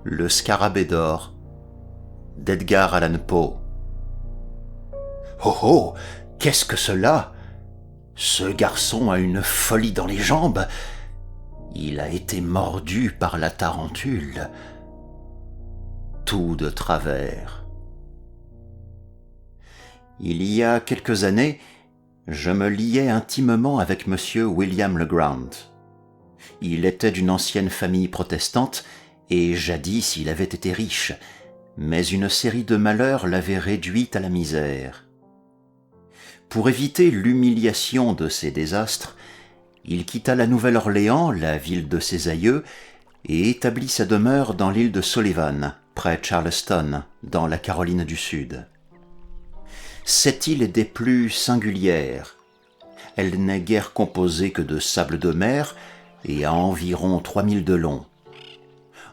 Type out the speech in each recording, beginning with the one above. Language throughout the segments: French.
Le Scarabée d'or d'Edgar Allan Poe. Oh oh, qu'est-ce que cela? Ce garçon a une folie dans les jambes. Il a été mordu par la tarentule. Tout de travers. Il y a quelques années, je me liais intimement avec monsieur William Legrand. Il était d'une ancienne famille protestante et jadis il avait été riche, mais une série de malheurs l'avait réduit à la misère. Pour éviter l'humiliation de ces désastres, il quitta la Nouvelle-Orléans, la ville de ses aïeux, et établit sa demeure dans l'île de Sullivan, près Charleston, dans la Caroline du Sud. Cette île est des plus singulières. Elle n'est guère composée que de sable de mer et a environ 3000 de long.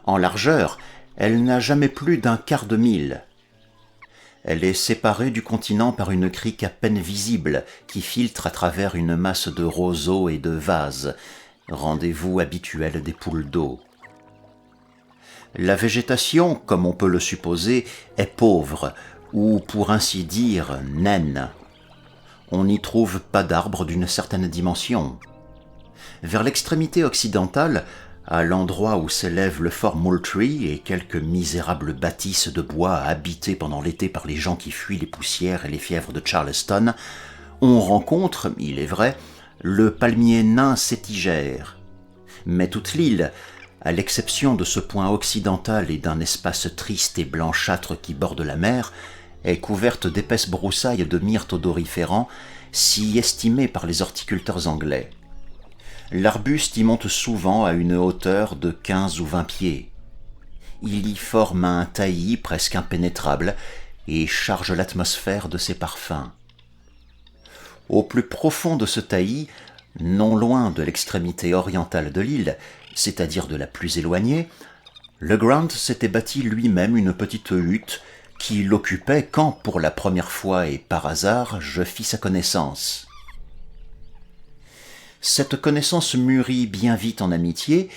En largeur, elle n'a jamais plus d'un quart de mille. Elle est séparée du continent par une crique à peine visible qui filtre à travers une masse de roseaux et de vases, rendez-vous habituel des poules d'eau. La végétation, comme on peut le supposer, est pauvre, ou pour ainsi dire, naine. On n'y trouve pas d'arbres d'une certaine dimension. Vers l'extrémité occidentale, à l'endroit où s'élève le fort Moultrie et quelques misérables bâtisses de bois habitées pendant l'été par les gens qui fuient les poussières et les fièvres de Charleston, on rencontre, il est vrai, le palmier nain sétigère. Mais toute l'île, à l'exception de ce point occidental et d'un espace triste et blanchâtre qui borde la mer, est couverte d'épaisses broussailles de myrtes odoriférants, si estimées par les horticulteurs anglais. L'arbuste y monte souvent à une hauteur de 15 ou 20 pieds. Il y forme un taillis presque impénétrable et charge l'atmosphère de ses parfums. Au plus profond de ce taillis, non loin de l'extrémité orientale de l'île, c'est-à-dire de la plus éloignée, Legrand s'était bâti lui-même une petite hutte qui l'occupait quand, pour la première fois et par hasard, je fis sa connaissance. Cette connaissance mûrit bien vite en amitié,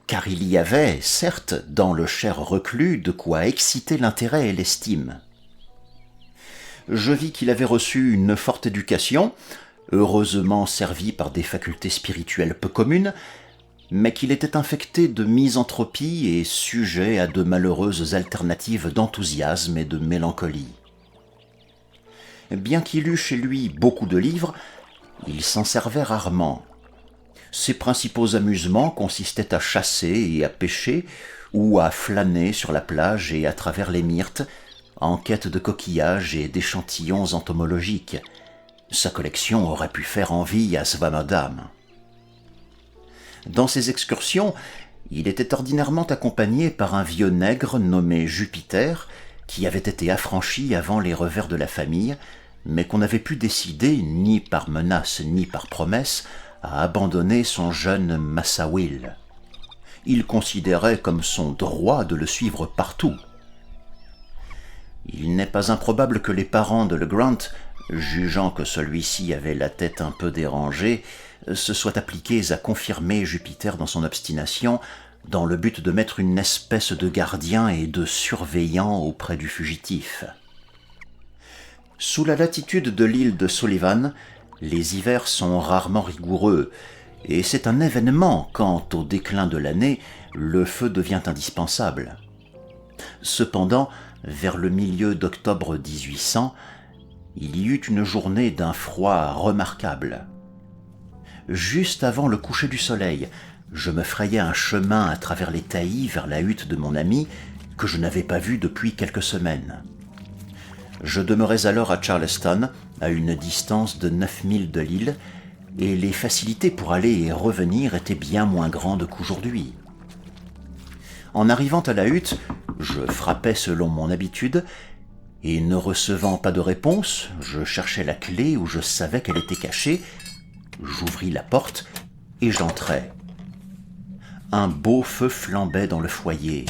car il y avait, certes, dans le cher reclus, de quoi exciter l'intérêt et l'estime. Je vis qu'il avait reçu une forte éducation, heureusement servi par des facultés spirituelles peu communes, mais qu'il était infecté de misanthropie et sujet à de malheureuses alternatives d'enthousiasme et de mélancolie. Bien qu'il eût chez lui beaucoup de livres, il s'en servait rarement. Ses principaux amusements consistaient à chasser et à pêcher, ou à flâner sur la plage et à travers les myrtes, en quête de coquillages et d'échantillons entomologiques. Sa collection aurait pu faire envie à Swammerdam. Dans ses excursions, il était ordinairement accompagné par un vieux nègre nommé Jupiter, qui avait été affranchi avant les revers de la famille, mais qu'on avait pu décider, ni par menace ni par promesse, à abandonner son jeune Massa Will. Il considérait comme son droit de le suivre partout. Il n'est pas improbable que les parents de Legrand, jugeant que celui-ci avait la tête un peu dérangée, se soient appliqués à confirmer Jupiter dans son obstination, dans le but de mettre une espèce de gardien et de surveillant auprès du fugitif. Sous la latitude de l'île de Sullivan, les hivers sont rarement rigoureux, et c'est un événement quand, au déclin de l'année, le feu devient indispensable. Cependant, vers le milieu d'octobre 1800, il y eut une journée d'un froid remarquable. Juste avant le coucher du soleil, je me frayais un chemin à travers les taillis vers la hutte de mon ami, que je n'avais pas vu depuis quelques semaines. Je demeurais alors à Charleston, à une distance de 9000 de l'île, et les facilités pour aller et revenir étaient bien moins grandes qu'aujourd'hui. En arrivant à la hutte, je frappais selon mon habitude, et ne recevant pas de réponse, je cherchais la clé où je savais qu'elle était cachée. J'ouvris la porte et j'entrai. Un beau feu flambait dans le foyer.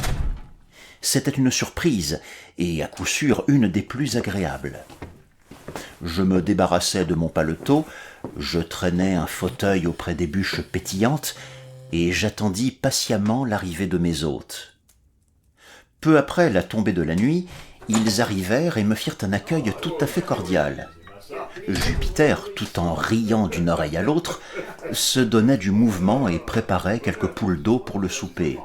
C'était une surprise, et à coup sûr une des plus agréables. Je me débarrassai de mon paletot, je traînai un fauteuil auprès des bûches pétillantes, et j'attendis patiemment l'arrivée de mes hôtes. Peu après la tombée de la nuit, ils arrivèrent et me firent un accueil tout à fait cordial. Jupiter, tout en riant d'une oreille à l'autre, se donnait du mouvement et préparait quelques poules d'eau pour le souper.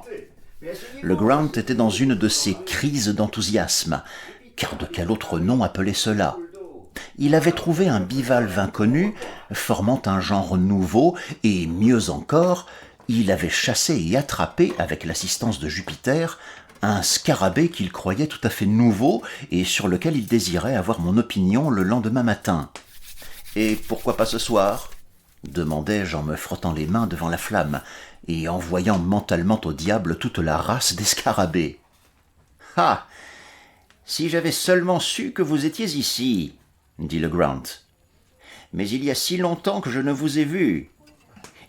Le Grant était dans une de ces crises d'enthousiasme, car de quel autre nom appeler cela ? Il avait trouvé un bivalve inconnu, formant un genre nouveau, et mieux encore, il avait chassé et attrapé, avec l'assistance de Jupiter, un scarabée qu'il croyait tout à fait nouveau et sur lequel il désirait avoir mon opinion le lendemain matin. « Et pourquoi pas ce soir ?» demandai-je en me frottant les mains devant la flamme et en voyant mentalement au diable toute la race des scarabées. « Ah ! Si j'avais seulement su que vous étiez ici !» dit le Grant. « Mais il y a si longtemps que je ne vous ai vu.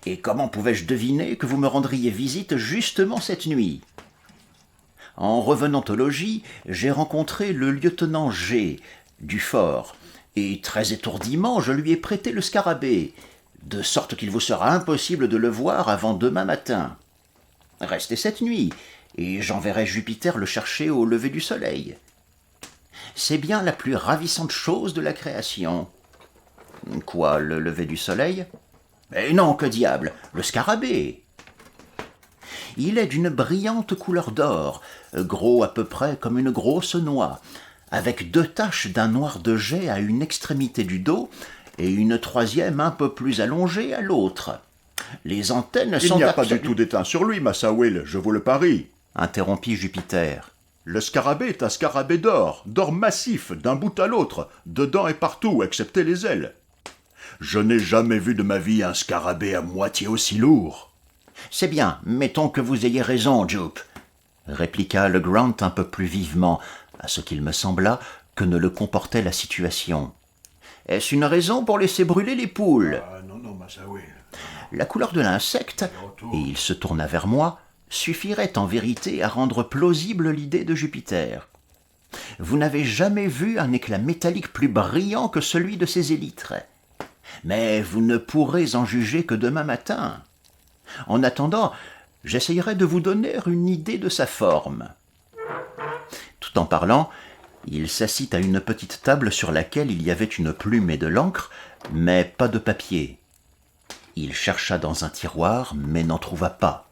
Et comment pouvais-je deviner que vous me rendriez visite justement cette nuit ? En revenant au logis, j'ai rencontré le lieutenant G. du fort, et très étourdiment, je lui ai prêté le scarabée, de sorte qu'il vous sera impossible de le voir avant demain matin. Restez cette nuit, et j'enverrai Jupiter le chercher au lever du soleil. C'est bien la plus ravissante chose de la création. » « Quoi, le lever du soleil ?»« Eh non, que diable, le scarabée !» « Il est d'une brillante couleur d'or, gros à peu près comme une grosse noix, avec 2 taches d'un noir de jais à une extrémité du dos et une troisième un peu plus allongée à l'autre. Les antennes sont... »« Il n'y a pas du tout d'étain sur lui, Massa Will, je vous le parie, » interrompit Jupiter. « Le scarabée est un scarabée d'or massif, d'un bout à l'autre, dedans et partout, excepté les ailes. Je n'ai jamais vu de ma vie un scarabée à moitié aussi lourd. » « C'est bien, mettons que vous ayez raison, Jup, » répliqua le Grant un peu plus vivement, à ce qu'il me sembla que ne le comportait la situation. « Est-ce une raison pour laisser brûler les poules ?»« Non, Massa Will. » La couleur de l'insecte, et il se tourna vers moi, suffirait en vérité à rendre plausible l'idée de Jupiter. Vous n'avez jamais vu un éclat métallique plus brillant que celui de ses élytres. Mais vous ne pourrez en juger que demain matin. En attendant, j'essayerai de vous donner une idée de sa forme. » Tout en parlant, il s'assit à une petite table sur laquelle il y avait une plume et de l'encre, mais pas de papier. Il chercha dans un tiroir, mais n'en trouva pas.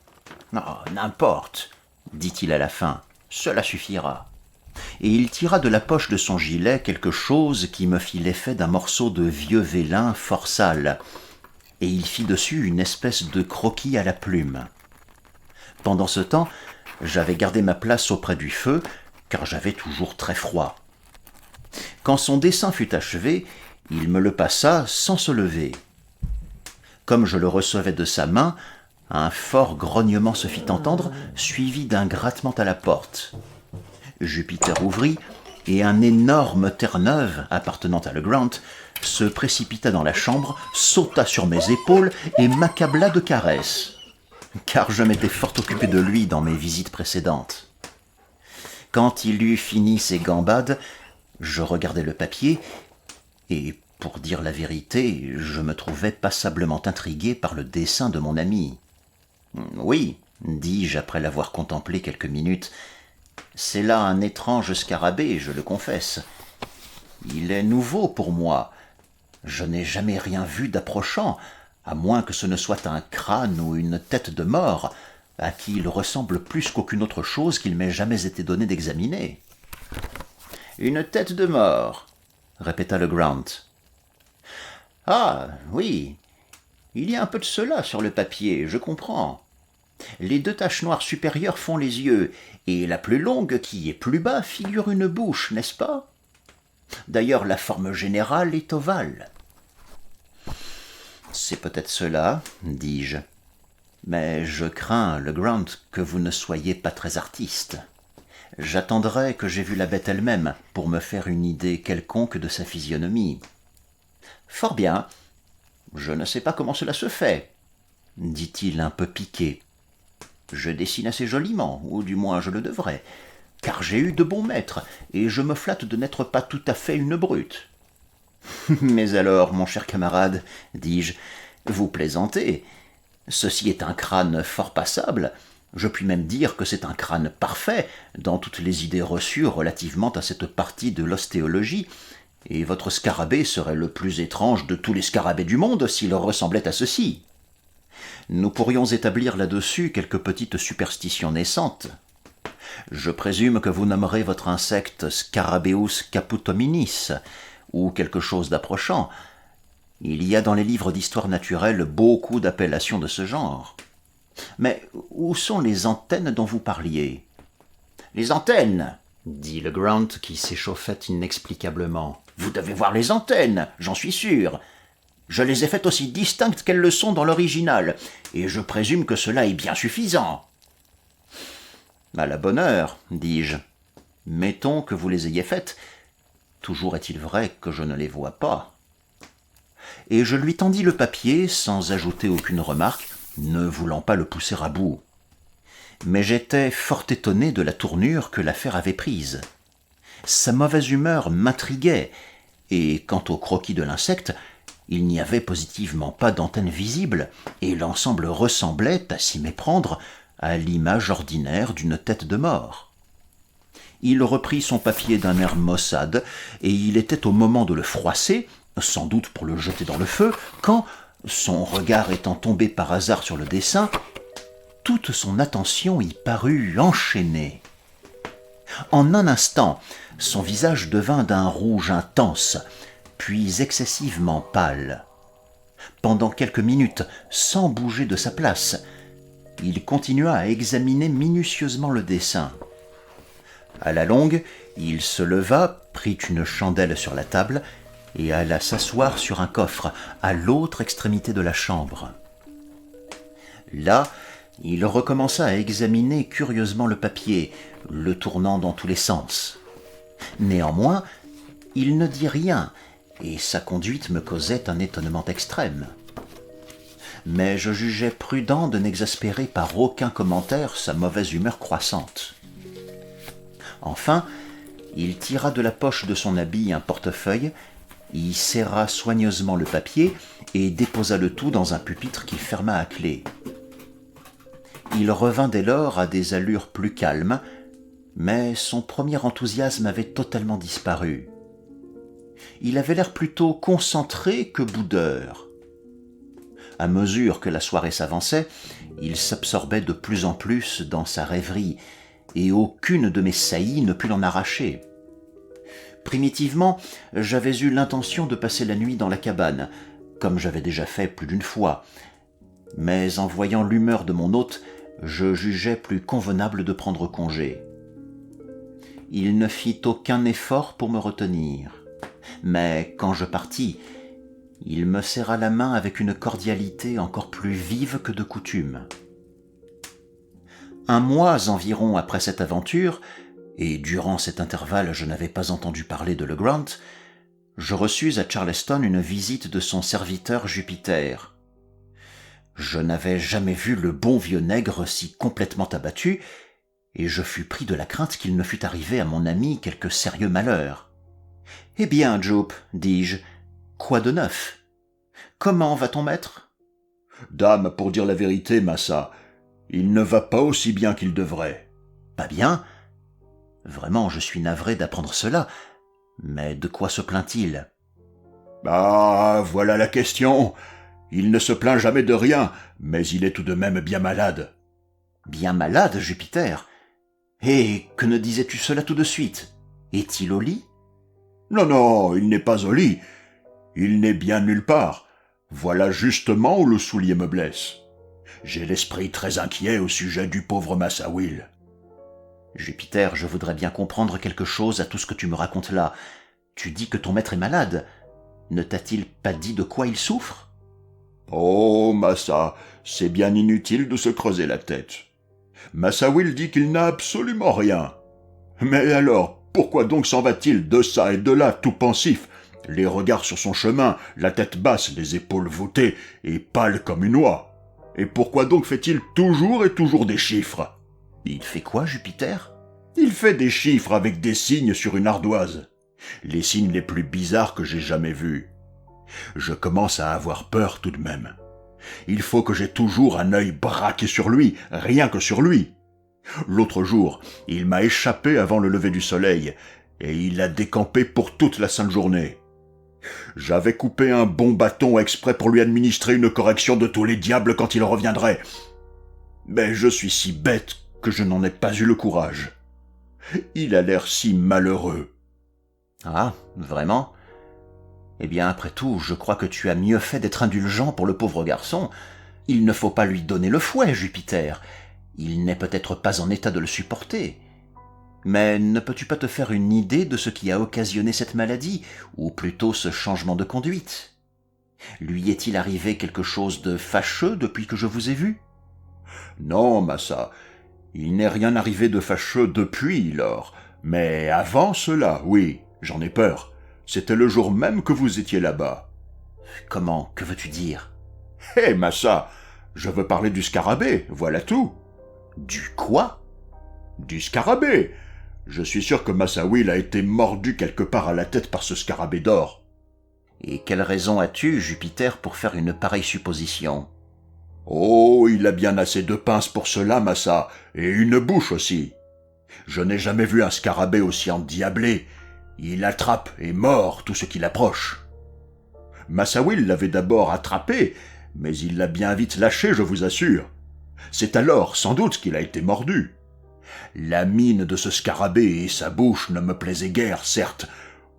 « Oh, n'importe, dit-il à la fin, cela suffira. » Et il tira de la poche de son gilet quelque chose qui me fit l'effet d'un morceau de vieux vélin fort sale, et il fit dessus une espèce de croquis à la plume. Pendant ce temps, j'avais gardé ma place auprès du feu, car j'avais toujours très froid. Quand son dessin fut achevé, il me le passa sans se lever. Comme je le recevais de sa main, un fort grognement se fit entendre, suivi d'un grattement à la porte. Jupiter ouvrit, et un énorme Terre-Neuve, appartenant à le Grant, se précipita dans la chambre, sauta sur mes épaules et m'accabla de caresses, car je m'étais fort occupé de lui dans mes visites précédentes. Quand il eut fini ses gambades, je regardai le papier, et, pour dire la vérité, je me trouvais passablement intrigué par le dessin de mon ami. « Oui, dis-je après l'avoir contemplé quelques minutes, c'est là un étrange scarabée, je le confesse. Il est nouveau pour moi. Je n'ai jamais rien vu d'approchant, à moins que ce ne soit un crâne ou une tête de mort, à qui il ressemble plus qu'aucune autre chose qu'il m'ait jamais été donné d'examiner. »« Une tête de mort, » répéta le Grant. « Ah, oui, il y a un peu de cela sur le papier, je comprends. Les 2 taches noires supérieures font les yeux, et la plus longue, qui est plus bas, figure une bouche, n'est-ce pas? D'ailleurs, la forme générale est ovale. »« C'est peut-être cela, dis-je. » Mais je crains, Legrand, que vous ne soyez pas très artiste. J'attendrai que j'aie vu la bête elle-même pour me faire une idée quelconque de sa physionomie. Fort bien. Je ne sais pas comment cela se fait, dit-il un peu piqué. Je dessine assez joliment, ou du moins je le devrais, car j'ai eu de bons maîtres, et je me flatte de n'être pas tout à fait une brute. Mais alors, mon cher camarade, dis-je, vous plaisantez. Ceci est un crâne fort passable. Je puis même dire que c'est un crâne parfait dans toutes les idées reçues relativement à cette partie de l'ostéologie, et votre scarabée serait le plus étrange de tous les scarabées du monde s'il ressemblait à ceci. Nous pourrions établir là-dessus quelques petites superstitions naissantes. Je présume que vous nommerez votre insecte Scarabeus caputominis, ou quelque chose d'approchant. Il y a dans les livres d'histoire naturelle beaucoup d'appellations de ce genre. Mais où sont les antennes dont vous parliez ? Les antennes, dit Legrand qui s'échauffait inexplicablement. Vous devez voir les antennes, j'en suis sûr. Je les ai faites aussi distinctes qu'elles le sont dans l'original, et je présume que cela est bien suffisant. À la bonne heure, dis-je. Mettons que vous les ayez faites. Toujours est-il vrai que je ne les vois pas. Et je lui tendis le papier sans ajouter aucune remarque, ne voulant pas le pousser à bout. Mais j'étais fort étonné de la tournure que l'affaire avait prise. Sa mauvaise humeur m'intriguait, et quant au croquis de l'insecte, il n'y avait positivement pas d'antenne visible, et l'ensemble ressemblait, à s'y méprendre, à l'image ordinaire d'une tête de mort. Il reprit son papier d'un air maussade, et il était au moment de le froisser, sans doute pour le jeter dans le feu, quand, son regard étant tombé par hasard sur le dessin, toute son attention y parut enchaînée. En un instant, son visage devint d'un rouge intense, puis excessivement pâle. Pendant quelques minutes, sans bouger de sa place, il continua à examiner minutieusement le dessin. À la longue, il se leva, prit une chandelle sur la table et alla s'asseoir sur un coffre à l'autre extrémité de la chambre. Là, il recommença à examiner curieusement le papier, le tournant dans tous les sens. Néanmoins, il ne dit rien, et sa conduite me causait un étonnement extrême. Mais je jugeais prudent de n'exaspérer par aucun commentaire sa mauvaise humeur croissante. Enfin, il tira de la poche de son habit un portefeuille, y serra soigneusement le papier et déposa le tout dans un pupitre qu'il ferma à clé. Il revint dès lors à des allures plus calmes, mais son premier enthousiasme avait totalement disparu. Il avait l'air plutôt concentré que boudeur. À mesure que la soirée s'avançait, il s'absorbait de plus en plus dans sa rêverie, et aucune de mes saillies ne put l'en arracher. Primitivement, j'avais eu l'intention de passer la nuit dans la cabane, comme j'avais déjà fait plus d'une fois, mais en voyant l'humeur de mon hôte, je jugeais plus convenable de prendre congé. Il ne fit aucun effort pour me retenir, mais quand je partis, il me serra la main avec une cordialité encore plus vive que de coutume. Un mois environ après cette aventure, et durant cet intervalle je n'avais pas entendu parler de Legrand, je reçus à Charleston une visite de son serviteur Jupiter. Je n'avais jamais vu le bon vieux nègre si complètement abattu, et je fus pris de la crainte qu'il ne fût arrivé à mon ami quelque sérieux malheur. « Eh bien, Jup, dis-je, quoi de neuf ? Comment va ton maître ?»« Dame, pour dire la vérité, massa, il ne va pas aussi bien qu'il devrait. »« Pas bien ? Vraiment, je suis navré d'apprendre cela. Mais de quoi se plaint-il ? » ?»« Ah, voilà la question. Il ne se plaint jamais de rien, mais il est tout de même bien malade. »« Bien malade, Jupiter ? Et que ne disais-tu cela tout de suite ? Est-il au lit ? » ?»« Non, non, il n'est pas au lit. Il n'est bien nulle part. Voilà justement où le soulier me blesse. J'ai l'esprit très inquiet au sujet du pauvre Massa Will. »« Jupiter, je voudrais bien comprendre quelque chose à tout ce que tu me racontes là. Tu dis que ton maître est malade. Ne t'a-t-il pas dit de quoi il souffre ? » Oh, Massa, c'est bien inutile de se creuser la tête. Massa Will dit qu'il n'a absolument rien. Mais alors, pourquoi donc s'en va-t-il de ça et de là, tout pensif, les regards sur son chemin, la tête basse, les épaules voûtées, et pâle comme une oie? Et pourquoi donc fait-il toujours et toujours des chiffres? Il fait quoi, Jupiter? Il fait des chiffres avec des signes sur une ardoise. Les signes les plus bizarres que j'ai jamais vus. Je commence à avoir peur tout de même. Il faut que j'aie toujours un œil braqué sur lui, rien que sur lui. L'autre jour, il m'a échappé avant le lever du soleil, et il a décampé pour toute la sainte journée. J'avais coupé un bon bâton exprès pour lui administrer une correction de tous les diables quand il reviendrait. Mais je suis si bête que je n'en ai pas eu le courage. Il a l'air si malheureux. Ah, vraiment? Eh bien, après tout, je crois que tu as mieux fait d'être indulgent pour le pauvre garçon. Il ne faut pas lui donner le fouet, Jupiter. Il n'est peut-être pas en état de le supporter. Mais ne peux-tu pas te faire une idée de ce qui a occasionné cette maladie, ou plutôt ce changement de conduite? Lui est-il arrivé quelque chose de fâcheux depuis que je vous ai vu? Non, Massa, il n'est rien arrivé de fâcheux depuis lors. Mais avant cela, oui, j'en ai peur. C'était le jour même que vous étiez là-bas. Comment? Que veux-tu dire? Hé, Massa, je veux parler du scarabée, voilà tout. Du quoi? Du scarabée. Je suis sûr que Massa Will a été mordu quelque part à la tête par ce scarabée d'or. Et quelle raison as-tu, Jupiter, pour faire une pareille supposition? Oh, il a bien assez de pinces pour cela, Massa, et une bouche aussi. Je n'ai jamais vu un scarabée aussi endiablé. Il attrape et mord tout ce qui l'approche. Massa Will l'avait d'abord attrapé, mais il l'a bien vite lâché, je vous assure. C'est alors, sans doute, qu'il a été mordu. La mine de ce scarabée et sa bouche ne me plaisaient guère, certes.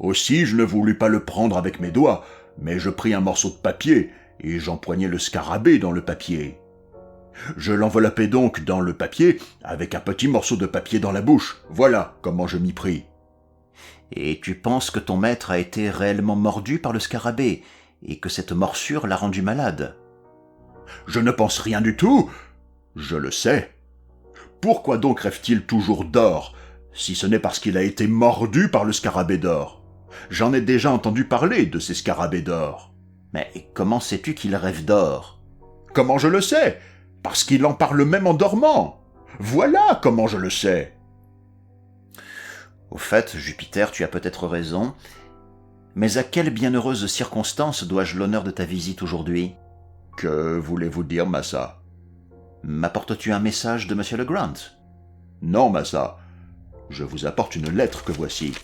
Aussi, je ne voulus pas le prendre avec mes doigts, mais je pris un morceau de papier, et j'empoignai le scarabée dans le papier. Je l'enveloppai donc dans le papier, avec un petit morceau de papier dans la bouche. Voilà comment je m'y pris. Et tu penses que ton maître a été réellement mordu par le scarabée, et que cette morsure l'a rendu malade? Je ne pense rien du tout. Je le sais. Pourquoi donc rêve-t-il toujours d'or, si ce n'est parce qu'il a été mordu par le scarabée d'or? J'en ai déjà entendu parler de ces scarabées d'or. Mais comment sais-tu qu'il rêve d'or? Comment je le sais? Parce qu'il en parle même en dormant. Voilà comment je le sais. Au fait, Jupiter, tu as peut-être raison, mais à quelle bienheureuse circonstance dois-je l'honneur de ta visite aujourd'hui? Que voulez-vous dire, Massa? M'apportes-tu un message de Monsieur Legrand? Non, Massa. Je vous apporte une lettre que voici.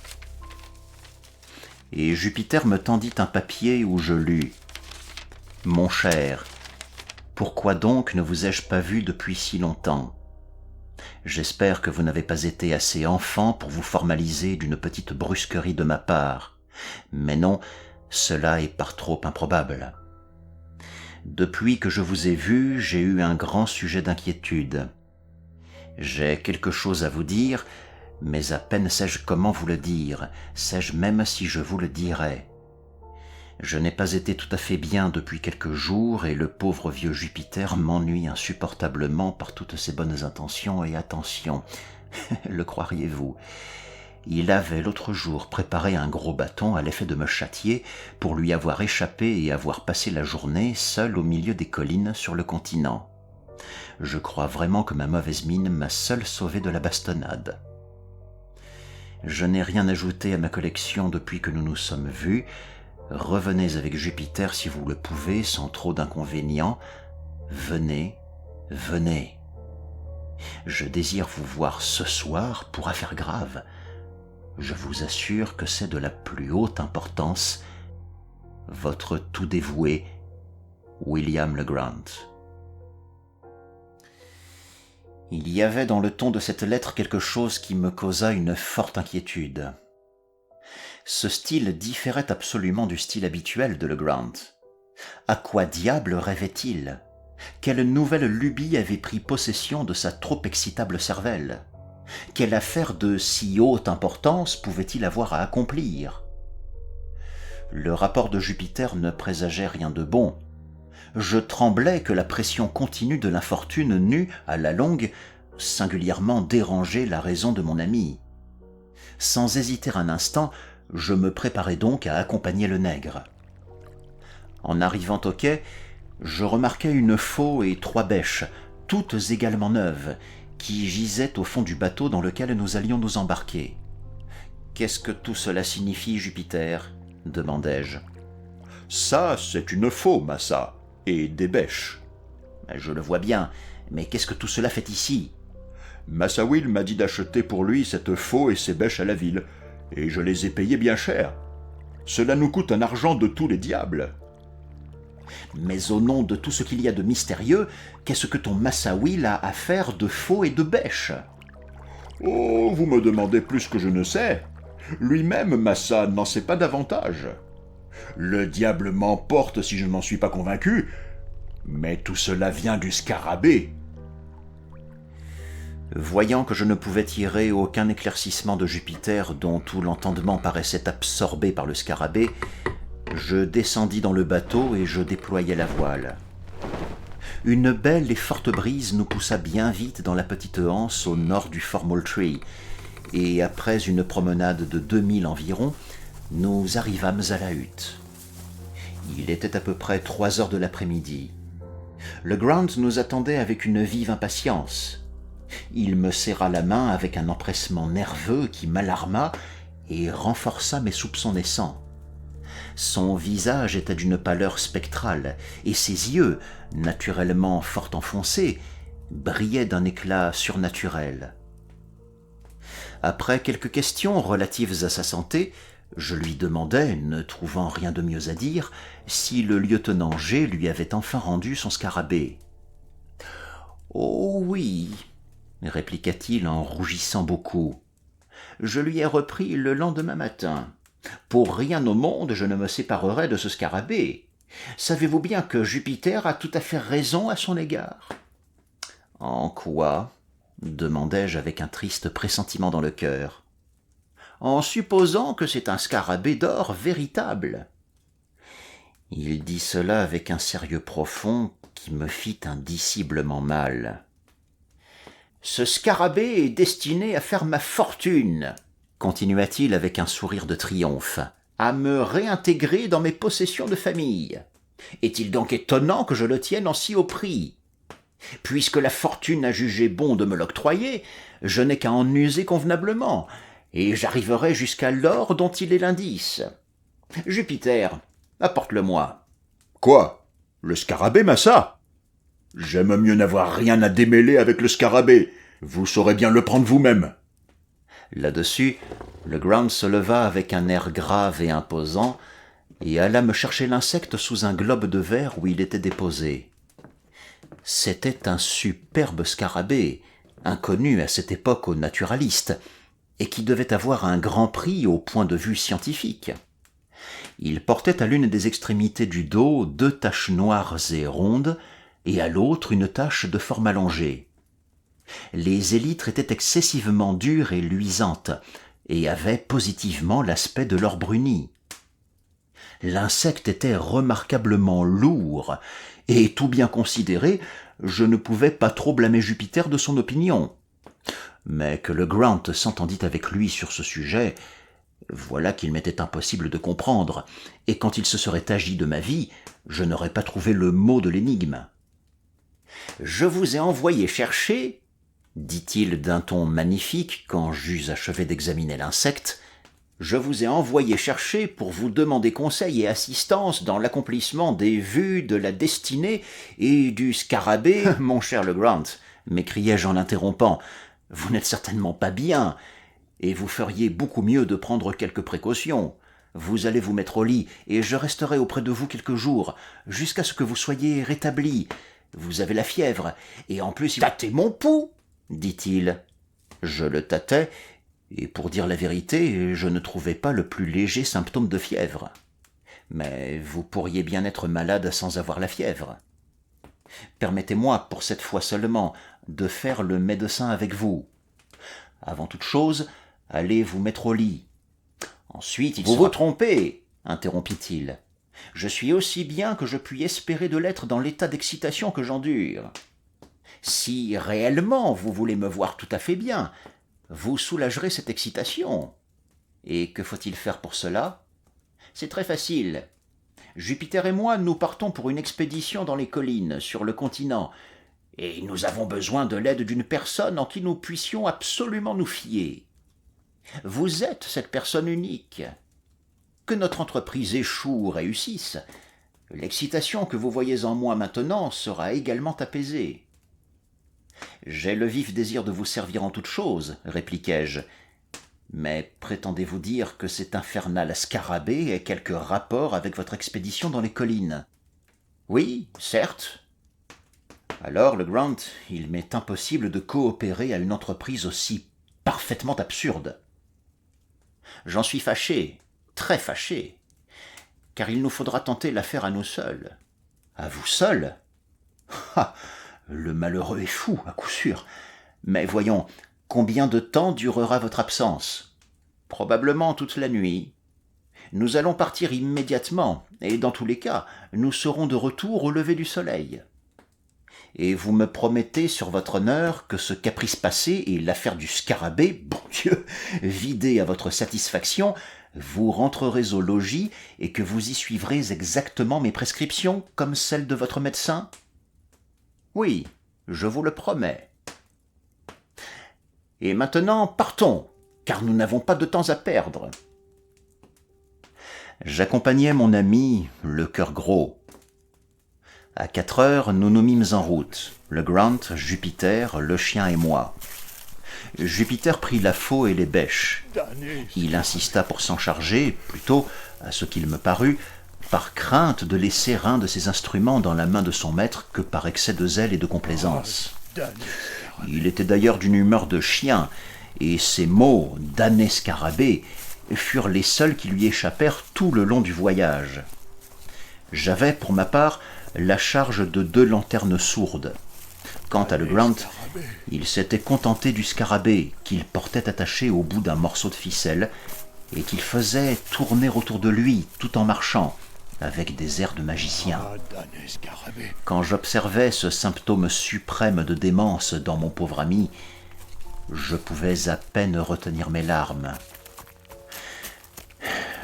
Et Jupiter me tendit un papier où je lus. Mon cher, pourquoi donc ne vous ai-je pas vu depuis si longtemps? J'espère que vous n'avez pas été assez enfant pour vous formaliser d'une petite brusquerie de ma part. Mais non, cela est par trop improbable. Depuis que je vous ai vu, j'ai eu un grand sujet d'inquiétude. J'ai quelque chose à vous dire, mais à peine sais-je comment vous le dire, sais-je même si je vous le dirai. Je n'ai pas été tout à fait bien depuis quelques jours et le pauvre vieux Jupiter m'ennuie insupportablement par toutes ses bonnes intentions et attentions. Le croiriez-vous? Il avait l'autre jour préparé un gros bâton à l'effet de me châtier pour lui avoir échappé et avoir passé la journée seul au milieu des collines sur le continent. Je crois vraiment que ma mauvaise mine m'a seul sauvé de la bastonnade. Je n'ai rien ajouté à ma collection depuis que nous nous sommes vus. Revenez avec Jupiter si vous le pouvez, sans trop d'inconvénients. Venez, venez. Je désire vous voir ce soir pour affaire grave. Je vous assure que c'est de la plus haute importance. Votre tout dévoué, William Legrand. Il y avait dans le ton de cette lettre quelque chose qui me causa une forte inquiétude. Ce style différait absolument du style habituel de Legrand. À quoi diable rêvait-il? Quelle nouvelle lubie avait pris possession de sa trop excitable cervelle? Quelle affaire de si haute importance pouvait-il avoir à accomplir? Le rapport de Jupiter ne présageait rien de bon. Je tremblais que la pression continue de l'infortune n'eût, à la longue, singulièrement dérangé la raison de mon ami. Sans hésiter un instant, je me préparai donc à accompagner le nègre. En arrivant au quai, je remarquai une faulx et 3 bêches, toutes également neuves, qui gisaient au fond du bateau dans lequel nous allions nous embarquer. « Qu'est-ce que tout cela signifie, Jupiter ?» demandai-je. « Ça, c'est une faulx, massa, et des bêches. »« Je le vois bien, mais qu'est-ce que tout cela fait ici ?» Massa Will m'a dit d'acheter pour lui cette faulx et ces bêches à la ville, et je les ai payées bien cher. Cela nous coûte un argent de tous les diables. » « Mais au nom de tout ce qu'il y a de mystérieux, qu'est-ce que ton Massa Will a à faire de faulx et de bêches ?»« Oh, vous me demandez plus que je ne sais. Lui-même, massa, n'en sait pas davantage. Le diable m'emporte si je n'en suis pas convaincu, mais tout cela vient du scarabée. » Voyant que je ne pouvais tirer aucun éclaircissement de Jupiter, dont tout l'entendement paraissait absorbé par le scarabée, je descendis dans le bateau et je déployai la voile. Une belle et forte brise nous poussa bien vite dans la petite anse au nord du Fort Moultrie, et après une promenade de 2 milles environ, nous arrivâmes à la hutte. Il était à peu près 3 heures de l'après-midi. Le Ground nous attendait avec une vive impatience. Il me serra la main avec un empressement nerveux qui m'alarma et renforça mes soupçons naissants. Son visage était d'une pâleur spectrale, et ses yeux, naturellement fort enfoncés, brillaient d'un éclat surnaturel. Après quelques questions relatives à sa santé, je lui demandai, ne trouvant rien de mieux à dire, si le lieutenant G lui avait enfin rendu son scarabée. « Oh oui, » répliqua-t-il en rougissant beaucoup. « Je lui ai repris le lendemain matin. Pour rien au monde je ne me séparerai de ce scarabée. Savez-vous bien que Jupiter a tout à fait raison à son égard ?»« En quoi ?» demandai-je avec un triste pressentiment dans le cœur. « En supposant que c'est un scarabée d'or véritable. » Il dit cela avec un sérieux profond qui me fit indiciblement mal. « Ce scarabée est destiné à faire ma fortune, » continua-t-il avec un sourire de triomphe, « à me réintégrer dans mes possessions de famille. Est-il donc étonnant que je le tienne en si haut prix ? Puisque la fortune a jugé bon de me l'octroyer, je n'ai qu'à en user convenablement, et j'arriverai jusqu'à l'or dont il est l'indice. Jupiter, apporte-le-moi. »« Quoi ? Le scarabée, massa ? J'aime mieux n'avoir rien à démêler avec le scarabée. Vous saurez bien le prendre vous-même. » Là-dessus, le Ground se leva avec un air grave et imposant et alla me chercher l'insecte sous un globe de verre où il était déposé. C'était un superbe scarabée, inconnu à cette époque aux naturalistes, et qui devait avoir un grand prix au point de vue scientifique. Il portait à l'une des extrémités du dos 2 taches noires et rondes, et à l'autre une tache de forme allongée. Les élytres étaient excessivement dures et luisantes, et avaient positivement l'aspect de l'or bruni. L'insecte était remarquablement lourd, et tout bien considéré, je ne pouvais pas trop blâmer Jupiter de son opinion. Mais que le Grant s'entendit avec lui sur ce sujet, voilà qu'il m'était impossible de comprendre, et quand il se serait agi de ma vie, je n'aurais pas trouvé le mot de l'énigme. « Je vous ai envoyé chercher, » dit-il d'un ton magnifique quand j'eus achevé d'examiner l'insecte, « je vous ai envoyé chercher pour vous demander conseil et assistance dans l'accomplissement des vues de la destinée et du scarabée. »« Mon cher Legrand, » m'écriai-je en l'interrompant, « vous n'êtes certainement pas bien, et vous feriez beaucoup mieux de prendre quelques précautions. Vous allez vous mettre au lit, et je resterai auprès de vous quelques jours, jusqu'à ce que vous soyez rétabli. Vous avez la fièvre, et en plus... »« Tâtez mon pouls !» dit-il. Je le tâtai, et pour dire la vérité, je ne trouvais pas le plus léger symptôme de fièvre. Mais vous pourriez bien être malade sans avoir la fièvre. Permettez-moi, pour cette fois seulement, de faire le médecin avec vous. Avant toute chose, allez vous mettre au lit. Ensuite, vous vous trompez, interrompit-il. Je suis aussi bien que je puis espérer de l'être dans l'état d'excitation que j'endure. Si réellement vous voulez me voir tout à fait bien, vous soulagerez cette excitation. Et que faut-il faire pour cela? C'est très facile. Jupiter et moi, nous partons pour une expédition dans les collines, sur le continent, et nous avons besoin de l'aide d'une personne en qui nous puissions absolument nous fier. Vous êtes cette personne unique. Que notre entreprise échoue ou réussisse, l'excitation que vous voyez en moi maintenant sera également apaisée. J'ai le vif désir de vous servir en toutes choses, répliquai-je. Mais prétendez-vous dire que cet infernal scarabée ait quelque rapport avec votre expédition dans les collines? Oui, certes. Alors, Legrand, il m'est impossible de coopérer à une entreprise aussi parfaitement absurde. J'en suis fâché, très fâché, car il nous faudra tenter l'affaire à nous seuls. À vous seuls? Ah, le malheureux est fou, à coup sûr. Mais voyons, combien de temps durera votre absence? Probablement toute la nuit. Nous allons partir immédiatement, et dans tous les cas, nous serons de retour au lever du soleil. Et vous me promettez sur votre honneur que ce caprice passé et l'affaire du scarabée, bon Dieu, vidée à votre satisfaction, vous rentrerez au logis et que vous y suivrez exactement mes prescriptions comme celles de votre médecin? Oui, je vous le promets. Et maintenant, partons, car nous n'avons pas de temps à perdre. J'accompagnai mon ami, le cœur gros. À 4 heures, nous nous mîmes en route, Legrand, Jupiter, le chien et moi. Jupiter prit la faux et les bêches. Il insista pour s'en charger, plutôt, à ce qu'il me parut, par crainte de laisser un de ses instruments dans la main de son maître que par excès de zèle et de complaisance. Il était d'ailleurs d'une humeur de chien, et ces mots « damné scarabée » furent les seuls qui lui échappèrent tout le long du voyage. J'avais, pour ma part, la charge de 2 lanternes sourdes. Quant à Legrand, il s'était contenté du scarabée qu'il portait attaché au bout d'un morceau de ficelle et qu'il faisait tourner autour de lui tout en marchant, avec des airs de magicien. Quand j'observais ce symptôme suprême de démence dans mon pauvre ami, je pouvais à peine retenir mes larmes.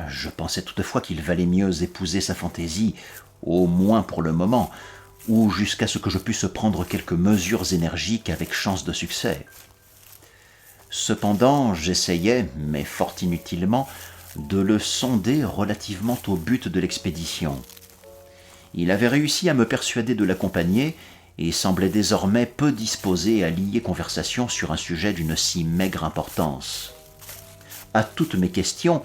Je pensais toutefois qu'il valait mieux épouser sa fantaisie, au moins pour le moment, ou jusqu'à ce que je puisse prendre quelques mesures énergiques avec chance de succès. Cependant, j'essayais, mais fort inutilement, de le sonder relativement au but de l'expédition. Il avait réussi à me persuader de l'accompagner et semblait désormais peu disposé à lier conversation sur un sujet d'une si maigre importance. À toutes mes questions,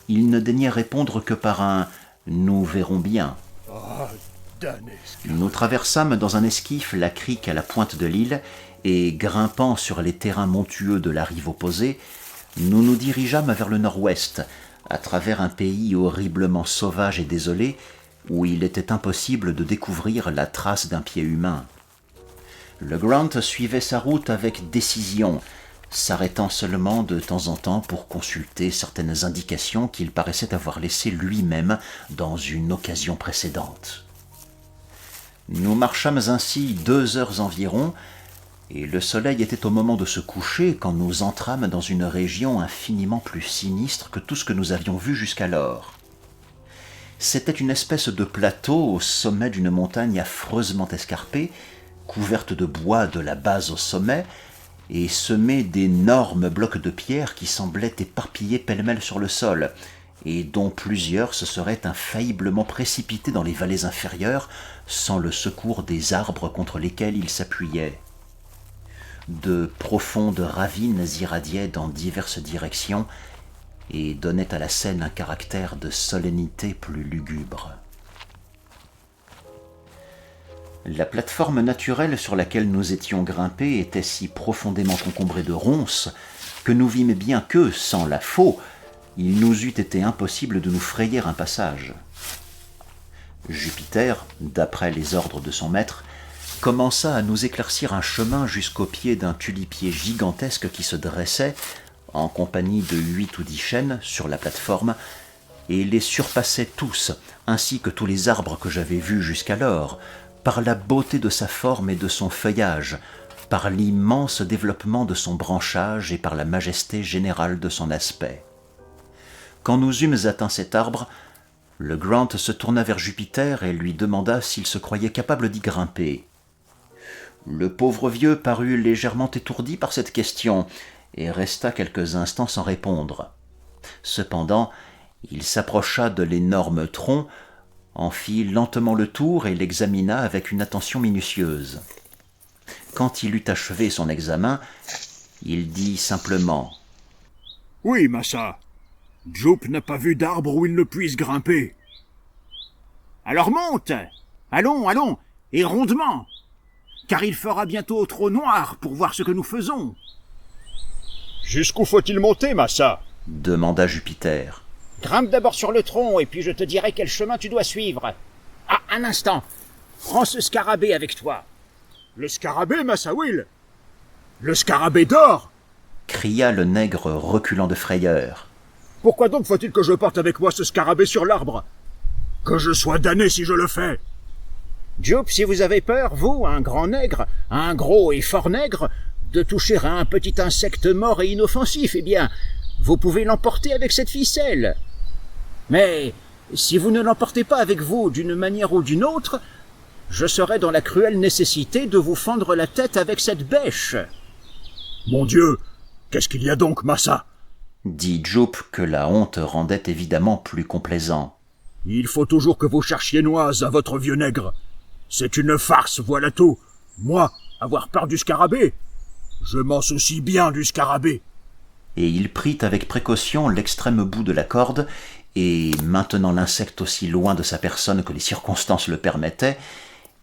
il ne daignait répondre que par un « nous verrons bien ». Nous traversâmes dans un esquif la crique à la pointe de l'île et, grimpant sur les terrains montueux de la rive opposée, nous nous dirigeâmes vers le nord-ouest, à travers un pays horriblement sauvage et désolé, où il était impossible de découvrir la trace d'un pied humain. Legrand suivait sa route avec décision, s'arrêtant seulement de temps en temps pour consulter certaines indications qu'il paraissait avoir laissées lui-même dans une occasion précédente. Nous marchâmes ainsi 2 heures environ, et le soleil était au moment de se coucher quand nous entrâmes dans une région infiniment plus sinistre que tout ce que nous avions vu jusqu'alors. C'était une espèce de plateau au sommet d'une montagne affreusement escarpée, couverte de bois de la base au sommet, et semée d'énormes blocs de pierre qui semblaient éparpillés pêle-mêle sur le sol, et dont plusieurs se seraient infailliblement précipités dans les vallées inférieures sans le secours des arbres contre lesquels ils s'appuyaient. De profondes ravines irradiaient dans diverses directions et donnaient à la scène un caractère de solennité plus lugubre. La plateforme naturelle sur laquelle nous étions grimpés était si profondément encombrée de ronces que nous vîmes bien que, sans la faux, il nous eût été impossible de nous frayer un passage. Jupiter, d'après les ordres de son maître, commença à nous éclaircir un chemin jusqu'au pied d'un tulipier gigantesque qui se dressait, en compagnie de 8 ou 10 chênes, sur la plateforme, et les surpassait tous, ainsi que tous les arbres que j'avais vus jusqu'alors, par la beauté de sa forme et de son feuillage, par l'immense développement de son branchage et par la majesté générale de son aspect. Quand nous eûmes atteint cet arbre, le Grant se tourna vers Jupiter et lui demanda s'il se croyait capable d'y grimper. Le pauvre vieux parut légèrement étourdi par cette question et resta quelques instants sans répondre. Cependant, il s'approcha de l'énorme tronc, en fit lentement le tour et l'examina avec une attention minutieuse. Quand il eut achevé son examen, il dit simplement « Oui, Massa. Jup n'a pas vu d'arbre où il ne puisse grimper. »« Alors monte. Allons, allons, et rondement, car il fera bientôt trop noir pour voir ce que nous faisons. »« Jusqu'où faut-il monter, Massa ?» demanda Jupiter. « Grimpe d'abord sur le tronc, et puis je te dirai quel chemin tu dois suivre. Ah, un instant. Prends ce scarabée avec toi. »« Le scarabée, Massa Will? Le scarabée d'or ?» cria le nègre reculant de frayeur. « Pourquoi donc faut-il que je porte avec moi ce scarabée sur l'arbre? Que je sois damné si je le fais !»« Jup, si vous avez peur, vous, un grand nègre, un gros et fort nègre, de toucher à un petit insecte mort et inoffensif, eh bien, vous pouvez l'emporter avec cette ficelle. Mais si vous ne l'emportez pas avec vous d'une manière ou d'une autre, je serai dans la cruelle nécessité de vous fendre la tête avec cette bêche. »« Mon Dieu, qu'est-ce qu'il y a donc, Massa ?» dit Jup, que la honte rendait évidemment plus complaisant. « Il faut toujours que vous cherchiez noise à votre vieux nègre. C'est une farce, voilà tout. Moi, avoir peur du scarabée? Je m'en soucie bien du scarabée. » Et il prit avec précaution l'extrême bout de la corde, et, maintenant l'insecte aussi loin de sa personne que les circonstances le permettaient,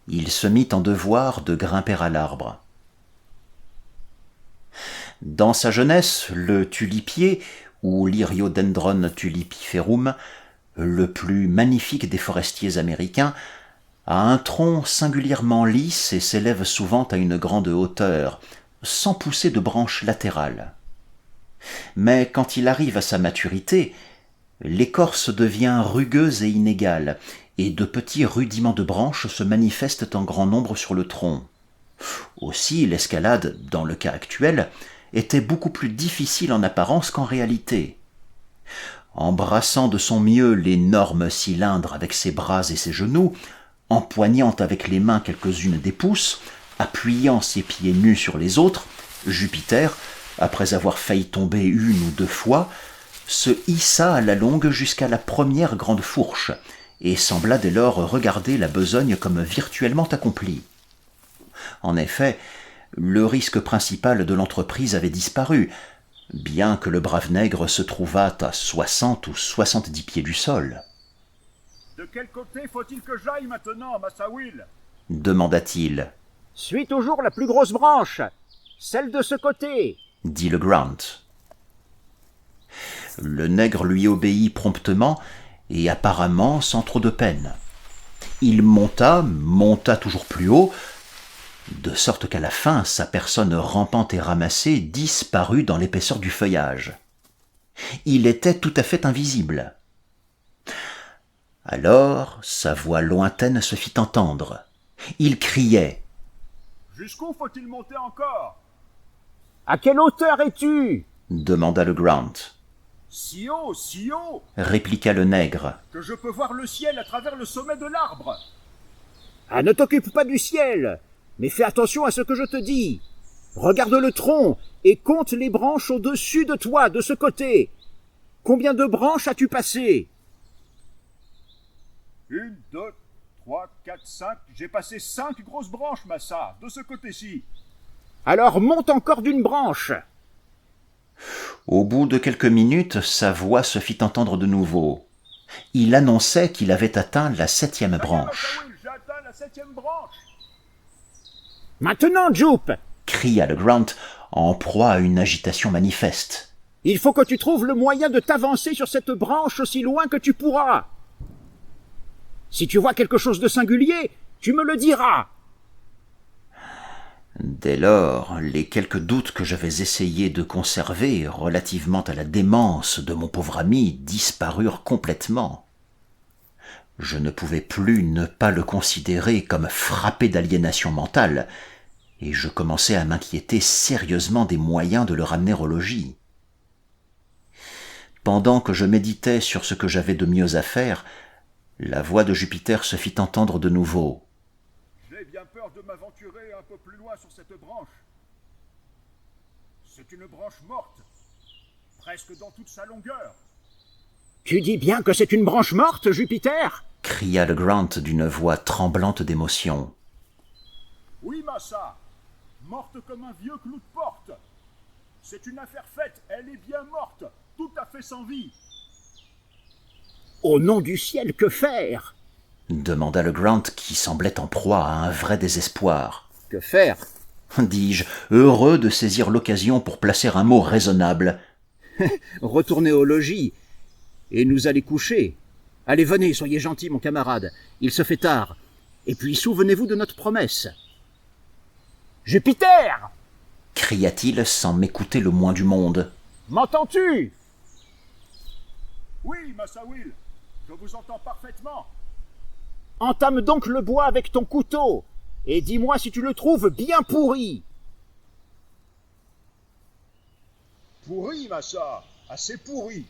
il se mit en devoir de grimper à l'arbre. Dans sa jeunesse, le tulipier, ou Lyriodendron tulipiferum, le plus magnifique des forestiers américains, a un tronc singulièrement lisse et s'élève souvent à une grande hauteur, sans pousser de branches latérales. Mais quand il arrive à sa maturité, l'écorce devient rugueuse et inégale, et de petits rudiments de branches se manifestent en grand nombre sur le tronc. Aussi, l'escalade, dans le cas actuel, était beaucoup plus difficile en apparence qu'en réalité. Embrassant de son mieux l'énorme cylindre avec ses bras et ses genoux, empoignant avec les mains quelques-unes des pouces, appuyant ses pieds nus sur les autres, Jupiter, après avoir failli tomber une ou deux fois, se hissa à la longue jusqu'à la première grande fourche, et sembla dès lors regarder la besogne comme virtuellement accomplie. En effet, le risque principal de l'entreprise avait disparu, bien que le brave nègre se trouvât à 60 ou 70 pieds du sol. « De quel côté faut-il que j'aille maintenant, Massa Will ?» demanda-t-il. « Suis toujours la plus grosse branche, celle de ce côté, » dit le Grant. Le nègre lui obéit promptement et apparemment sans trop de peine. Il monta toujours plus haut, de sorte qu'à la fin, sa personne rampante et ramassée disparut dans l'épaisseur du feuillage. Il était tout à fait invisible. Alors, sa voix lointaine se fit entendre. Il criait. « Jusqu'où faut-il monter encore ?»« À quelle hauteur es-tu » demanda le Grant. « Si haut, répliqua le nègre. Que je peux voir le ciel à travers le sommet de l'arbre. »« Ah, ne t'occupe pas du ciel, mais fais attention à ce que je te dis. Regarde le tronc et compte les branches au-dessus de toi, de ce côté. Combien de branches as-tu passé ?»« 1, 2, 3, 4, 5. J'ai passé 5 grosses branches, Massa, de ce côté-ci. »« Alors monte encore d'une branche. » Au bout de quelques minutes, sa voix se fit entendre de nouveau. Il annonçait qu'il avait atteint la 7e branche. J'ai atteint la 7e branche. « Maintenant, Jup !» cria le Grant, en proie à une agitation manifeste. « Il faut que tu trouves le moyen de t'avancer sur cette branche aussi loin que tu pourras. Si tu vois quelque chose de singulier, tu me le diras. » Dès lors, les quelques doutes que j'avais essayé de conserver relativement à la démence de mon pauvre ami disparurent complètement. Je ne pouvais plus ne pas le considérer comme frappé d'aliénation mentale, et je commençais à m'inquiéter sérieusement des moyens de le ramener au logis. Pendant que je méditais sur ce que j'avais de mieux à faire, la voix de Jupiter se fit entendre de nouveau. « J'ai bien peur de m'aventurer un peu plus loin sur cette branche. C'est une branche morte, presque dans toute sa longueur. » « Tu dis bien que c'est une branche morte, Jupiter ?» cria le Grant d'une voix tremblante d'émotion. « Oui, Massa, morte comme un vieux clou de porte. C'est une affaire faite, elle est bien morte, tout à fait sans vie. » « Au nom du ciel, que faire ?» demanda le Grant qui semblait en proie à un vrai désespoir. « Que faire ?» dis-je, heureux de saisir l'occasion pour placer un mot raisonnable. « Retournez au logis et nous aller coucher. Allez, venez, soyez gentil, mon camarade, il se fait tard. Et puis souvenez-vous de notre promesse. »« Jupiter !» cria-t-il sans m'écouter le moins du monde. « M'entends-tu ?»« Oui, Massa Will, je vous entends parfaitement. » « Entame donc le bois avec ton couteau, et dis-moi si tu le trouves bien pourri. »« Pourri, Massa, assez pourri. »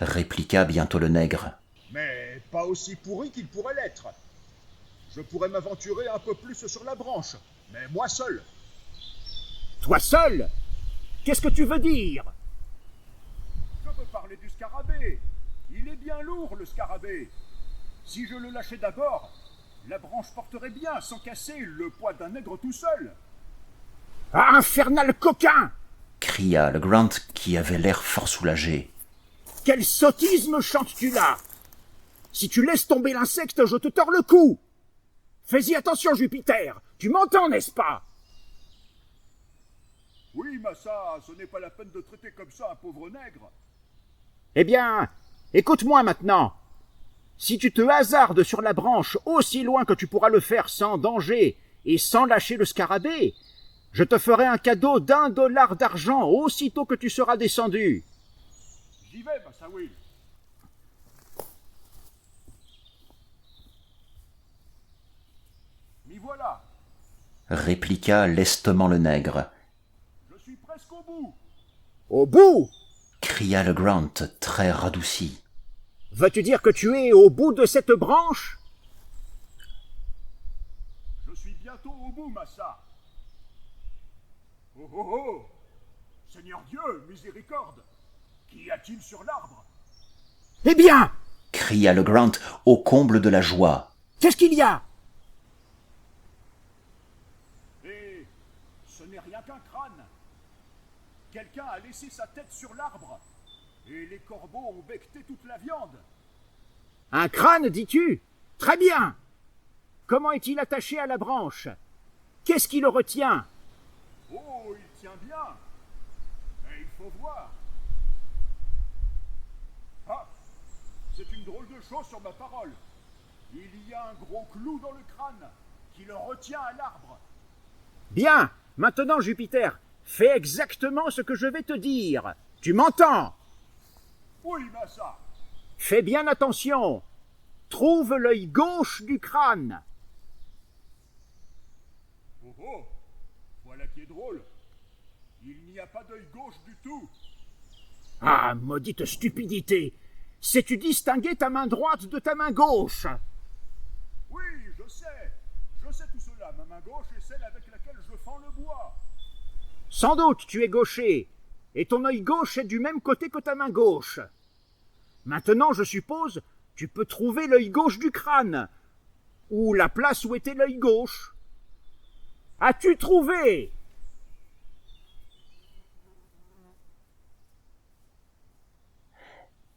répliqua bientôt le nègre. « Mais pas aussi pourri qu'il pourrait l'être. Je pourrais m'aventurer un peu plus sur la branche, mais moi seul. »« Toi seul? Qu'est-ce que tu veux dire ?»« Je veux parler du scarabée. Il est bien lourd, le scarabée. Si je le lâchais d'abord, la branche porterait bien, sans casser, le poids d'un nègre tout seul. »« Ah, infernal coquin !» cria le Grant qui avait l'air fort soulagé. « Quelle sottise me chantes-tu là? Si tu laisses tomber l'insecte, je te tords le cou. Fais-y attention, Jupiter. Tu m'entends, n'est-ce pas? » »« Oui, Massa, ce n'est pas la peine de traiter comme ça un pauvre nègre. »« Eh bien, écoute-moi maintenant. Si tu te hasardes sur la branche aussi loin que tu pourras le faire sans danger et sans lâcher le scarabée, je te ferai un cadeau d'$1 d'argent aussitôt que tu seras descendu. » »« J'y vais, Massa Will. »« M'y voilà. » répliqua lestement le nègre. « Je suis presque au bout. »« Au bout? Cria le Grant très radouci. Veux-tu dire que tu es au bout de cette branche? » »« Je suis bientôt au bout, Massa. »« Oh oh oh! Seigneur Dieu, miséricorde! Qu'y a-t-il sur l'arbre? » »« Eh bien! Cria le Grant au comble de la joie. Qu'est-ce qu'il y a? » »« Et ce n'est rien qu'un crâne. Quelqu'un a laissé sa tête sur l'arbre, et les corbeaux ont becqueté toute la viande. »« Un crâne, dis-tu? Très bien! Comment est-il attaché à la branche? Qu'est-ce qui le retient? » »« Oh, il tient bien. Mais il faut voir. Ah, c'est une drôle de chose sur ma parole. Il y a un gros clou dans le crâne qui le retient à l'arbre. »« Bien! Maintenant, Jupiter, fais exactement ce que je vais te dire. Tu m'entends? » »« Oui, Massa. »« Fais bien attention. Trouve l'œil gauche du crâne. » »« Oh oh, voilà qui est drôle. Il n'y a pas d'œil gauche du tout. »« Ah, maudite stupidité! Sais-tu distinguer ta main droite de ta main gauche? » »« Oui, je sais. Je sais tout cela. Ma main gauche est celle avec laquelle je fends le bois. »« Sans doute tu es gaucher, et ton œil gauche est du même côté que ta main gauche. Maintenant, je suppose, tu peux trouver l'œil gauche du crâne, ou la place où était l'œil gauche. As-tu trouvé?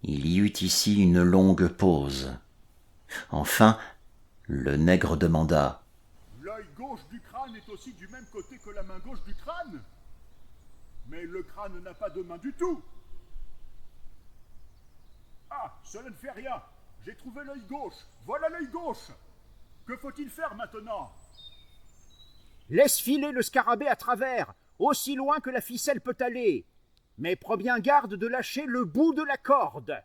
Il y eut ici une longue pause. Enfin, le nègre demanda. « L'œil gauche du crâne est aussi du même côté que la main gauche du crâne. Mais le crâne n'a pas de main du tout. »« Ah, cela ne fait rien. J'ai trouvé l'œil gauche. Voilà l'œil gauche. Que faut-il faire maintenant? » Laisse filer le scarabée à travers, aussi loin que la ficelle peut aller. Mais prends bien garde de lâcher le bout de la corde.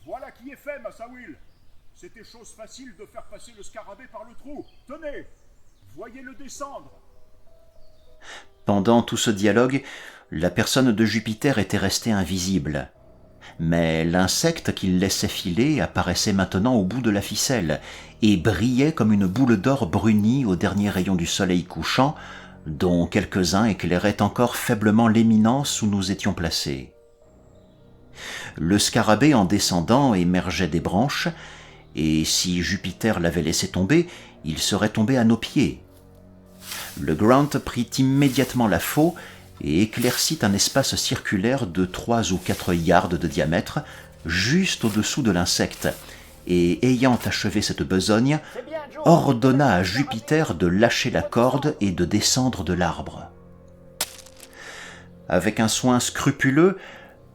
Voilà qui est fait, Massa Will. C'était chose facile de faire passer le scarabée par le trou. Tenez, voyez-le descendre. Pendant tout ce dialogue, la personne de Jupiter était restée invisible. Mais l'insecte qu'il laissait filer apparaissait maintenant au bout de la ficelle et brillait comme une boule d'or brunie au dernier rayon du soleil couchant, dont quelques-uns éclairaient encore faiblement l'éminence où nous étions placés. Le scarabée, en descendant, émergeait des branches, et si Jupiter l'avait laissé tomber, il serait tombé à nos pieds. Le Grant prit immédiatement la faux et éclaircit un espace circulaire de 3 ou 4 yards de diamètre, juste au-dessous de l'insecte, et ayant achevé cette besogne, ordonna à Jupiter de lâcher la corde et de descendre de l'arbre. Avec un soin scrupuleux,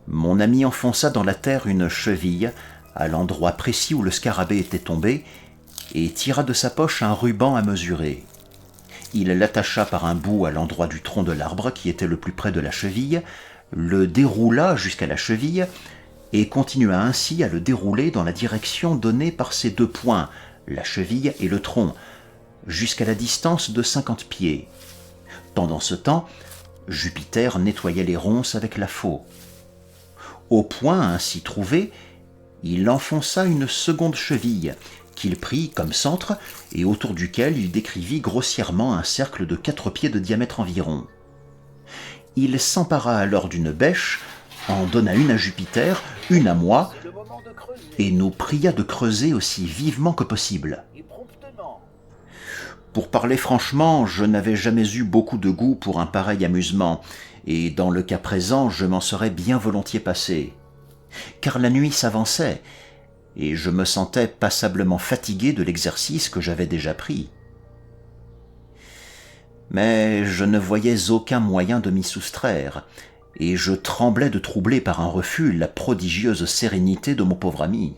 mon ami enfonça dans la terre une cheville, à l'endroit précis où le scarabée était tombé, et tira de sa poche un ruban à mesurer. Il l'attacha par un bout à l'endroit du tronc de l'arbre qui était le plus près de la cheville, le déroula jusqu'à la cheville, et continua ainsi à le dérouler dans la direction donnée par ces 2 points, la cheville et le tronc, jusqu'à la distance de 50 pieds. Pendant ce temps, Jupiter nettoyait les ronces avec la faux. Au point ainsi trouvé, il enfonça une seconde cheville, qu'il prit comme centre et autour duquel il décrivit grossièrement un cercle de 4 pieds de diamètre environ. Il s'empara alors d'une bêche, en donna une à Jupiter, une à moi, et nous pria de creuser aussi vivement que possible. Pour parler franchement, je n'avais jamais eu beaucoup de goût pour un pareil amusement, et dans le cas présent, je m'en serais bien volontiers passé. Car la nuit s'avançait, et je me sentais passablement fatigué de l'exercice que j'avais déjà pris. Mais je ne voyais aucun moyen de m'y soustraire, et je tremblais de troubler par un refus la prodigieuse sérénité de mon pauvre ami.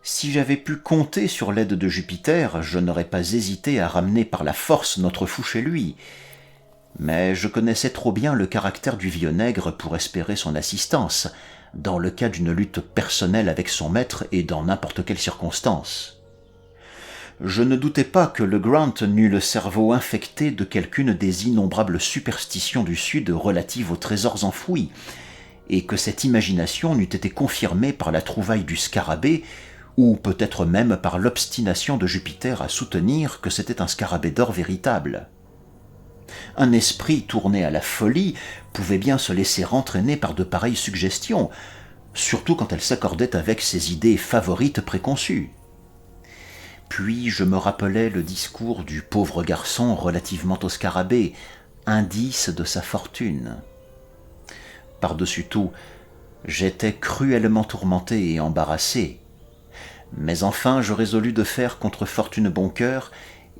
Si j'avais pu compter sur l'aide de Jupiter, je n'aurais pas hésité à ramener par la force notre fou chez lui, mais je connaissais trop bien le caractère du vieux nègre pour espérer son assistance, dans le cas d'une lutte personnelle avec son maître et dans n'importe quelle circonstance. Je ne doutais pas que le Grant n'eût le cerveau infecté de quelqu'une des innombrables superstitions du Sud relatives aux trésors enfouis, et que cette imagination n'eût été confirmée par la trouvaille du scarabée, ou peut-être même par l'obstination de Jupiter à soutenir que c'était un scarabée d'or véritable. Un esprit tourné à la folie pouvait bien se laisser entraîner par de pareilles suggestions, surtout quand elles s'accordaient avec ses idées favorites préconçues. Puis je me rappelais le discours du pauvre garçon relativement au scarabée, indice de sa fortune. Par-dessus tout, j'étais cruellement tourmenté et embarrassé. Mais enfin je résolus de faire contre fortune bon cœur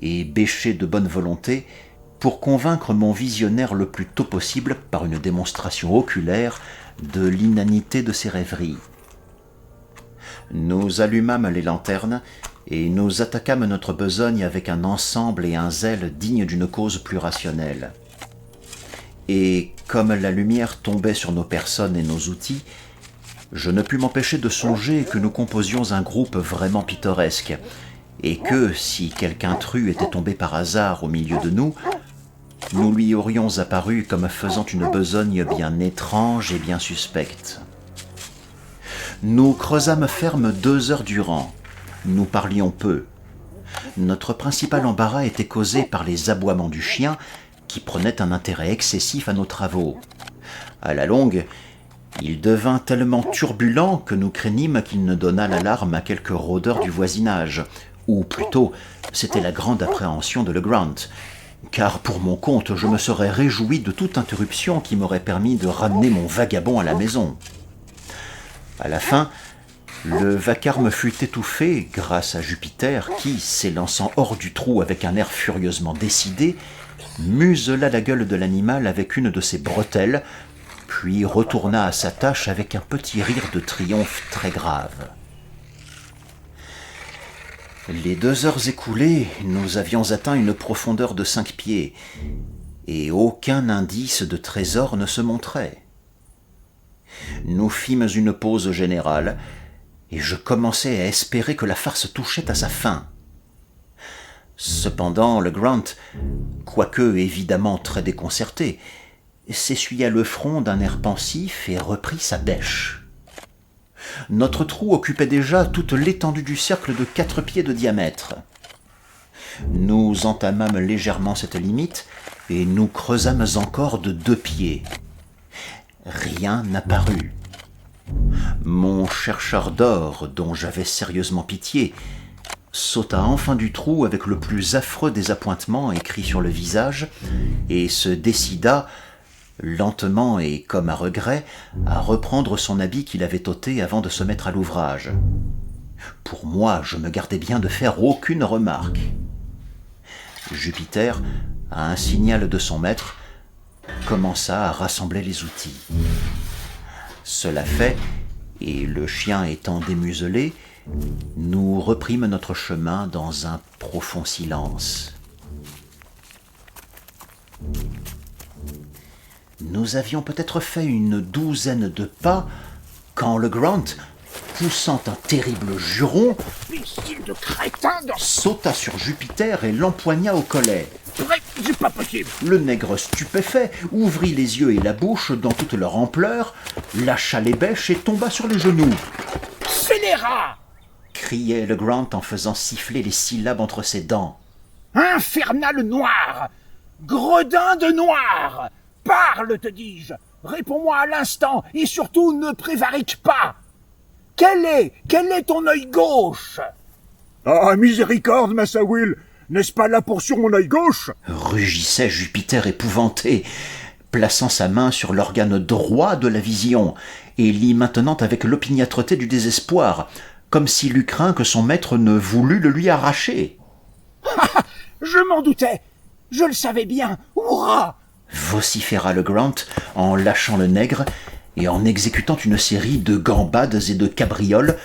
et bêcher de bonne volonté pour convaincre mon visionnaire le plus tôt possible par une démonstration oculaire de l'inanité de ses rêveries. Nous allumâmes les lanternes et nous attaquâmes notre besogne avec un ensemble et un zèle dignes d'une cause plus rationnelle. Et comme la lumière tombait sur nos personnes et nos outils, je ne pus m'empêcher de songer que nous composions un groupe vraiment pittoresque, et que, si quelque intrus était tombé par hasard au milieu de nous, nous lui aurions apparu comme faisant une besogne bien étrange et bien suspecte. Nous creusâmes ferme 2 heures durant. Nous parlions peu. Notre principal embarras était causé par les aboiements du chien, qui prenait un intérêt excessif à nos travaux. À la longue, il devint tellement turbulent que nous craignîmes qu'il ne donnât l'alarme à quelques rôdeurs du voisinage, ou plutôt, c'était la grande appréhension de Le Grant, car pour mon compte, je me serais réjoui de toute interruption qui m'aurait permis de ramener mon vagabond à la maison. À la fin, le vacarme fut étouffé grâce à Jupiter qui, s'élançant hors du trou avec un air furieusement décidé, musela la gueule de l'animal avec une de ses bretelles, puis retourna à sa tâche avec un petit rire de triomphe très grave. Les 2 heures écoulées, nous avions atteint une profondeur de 5 pieds, et aucun indice de trésor ne se montrait. Nous fîmes une pause générale, et je commençais à espérer que la farce touchait à sa fin. Cependant, le Grant, quoique évidemment très déconcerté, s'essuya le front d'un air pensif et reprit sa bêche. Notre trou occupait déjà toute l'étendue du cercle de 4 pieds de diamètre. Nous entamâmes légèrement cette limite et nous creusâmes encore de 2 pieds. Rien n'apparut. Mon chercheur d'or, dont j'avais sérieusement pitié, sauta enfin du trou avec le plus affreux désappointement écrit sur le visage et se décida, lentement et comme à regret, à reprendre son habit qu'il avait ôté avant de se mettre à l'ouvrage. Pour moi, je me gardais bien de faire aucune remarque. Jupiter, à un signal de son maître, commença à rassembler les outils. Cela fait, et le chien étant démuselé, nous reprîmes notre chemin dans un profond silence. Nous avions peut-être fait une 12aine de pas quand le Grant, poussant un terrible juron, Imbécile de crétin sauta sur Jupiter et l'empoigna au collet. C'est pas possible. Le nègre stupéfait ouvrit les yeux et la bouche dans toute leur ampleur, lâcha les bêches et tomba sur les genoux. Scélérat! Criait le Grant en faisant siffler les syllabes entre ses dents. Infernal noir! Gredin de noir! Parle, te dis-je! Réponds-moi à l'instant et surtout ne prévarique pas! Quel est ton œil gauche? Ah, miséricorde, Massa Will! N'est-ce pas là pour sur mon œil gauche? Rugissait Jupiter épouvanté, plaçant sa main sur l'organe droit de la vision, et lit maintenant avec l'opiniâtreté du désespoir, comme s'il eût craint que son maître ne voulût le lui arracher. Je m'en doutais! Je le savais bien! Hurrah! Vociféra le Grant en lâchant le nègre et en exécutant une série de gambades et de cabrioles,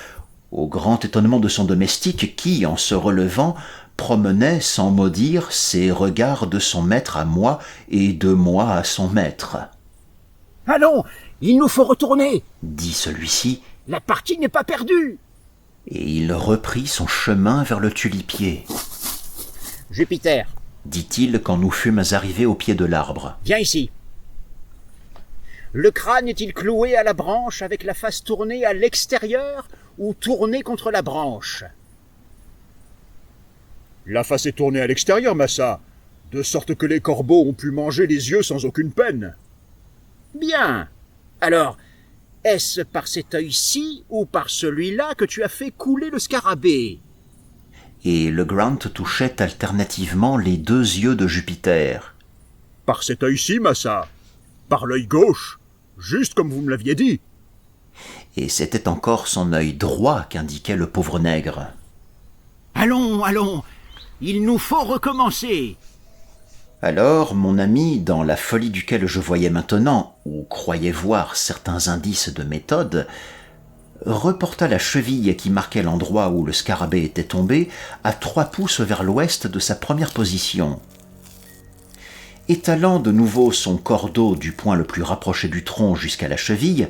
au grand étonnement de son domestique qui, en se relevant, promenait sans mot dire ses regards de son maître à moi et de moi à son maître. « Allons, il nous faut retourner !» dit celui-ci. « La partie n'est pas perdue !» Et il reprit son chemin vers le tulipier. « Jupiter, dit-il quand nous fûmes arrivés au pied de l'arbre. Viens ici. Le crâne est-il cloué à la branche avec la face tournée à l'extérieur ou tournée contre la branche? La face est tournée à l'extérieur, Massa, de sorte que les corbeaux ont pu manger les yeux sans aucune peine. Bien. Alors, est-ce par cet œil-ci ou par celui-là que tu as fait couler le scarabée? Et le Grant touchait alternativement les 2 yeux de Jupiter. Par cet œil-ci, Massa. Par l'œil gauche, juste comme vous me l'aviez dit. Et c'était encore son œil droit qu'indiquait le pauvre nègre. Allons, allons, il nous faut recommencer. Alors, mon ami, dans la folie duquel je voyais maintenant, ou croyais voir certains indices de méthode, reporta la cheville qui marquait l'endroit où le scarabée était tombé à 3 pouces vers l'ouest de sa première position. Étalant de nouveau son cordeau du point le plus rapproché du tronc jusqu'à la cheville,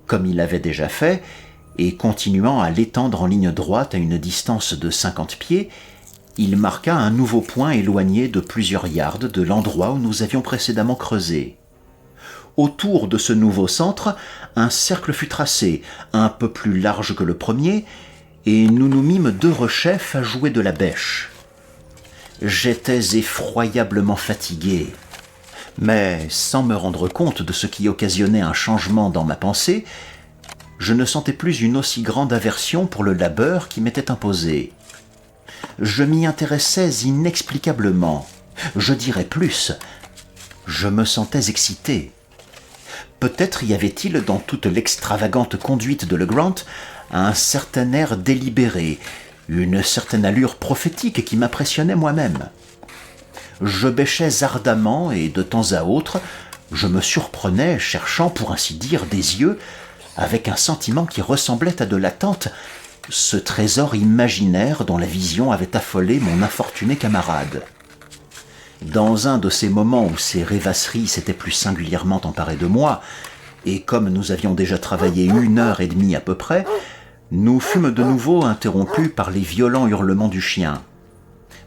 comme il avait déjà fait, et continuant à l'étendre en ligne droite à une distance de 50 pieds, il marqua un nouveau point éloigné de plusieurs yards de l'endroit où nous avions précédemment creusé. Autour de ce nouveau centre, un cercle fut tracé, un peu plus large que le premier, et nous nous mîmes 2 rechefs à jouer de la bêche. J'étais effroyablement fatigué, mais sans me rendre compte de ce qui occasionnait un changement dans ma pensée, je ne sentais plus une aussi grande aversion pour le labeur qui m'était imposé. Je m'y intéressais inexplicablement, je dirais plus, je me sentais excité. Peut-être y avait-il dans toute l'extravagante conduite de le Grant un certain air délibéré, une certaine allure prophétique qui m'impressionnait moi-même. Je bêchais ardemment et de temps à autre, je me surprenais cherchant pour ainsi dire des yeux, avec un sentiment qui ressemblait à de l'attente ce trésor imaginaire dont la vision avait affolé mon infortuné camarade. Dans un de ces moments où ces rêvasseries s'étaient plus singulièrement emparées de moi, et comme nous avions déjà travaillé 1h30 à peu près, nous fûmes de nouveau interrompus par les violents hurlements du chien.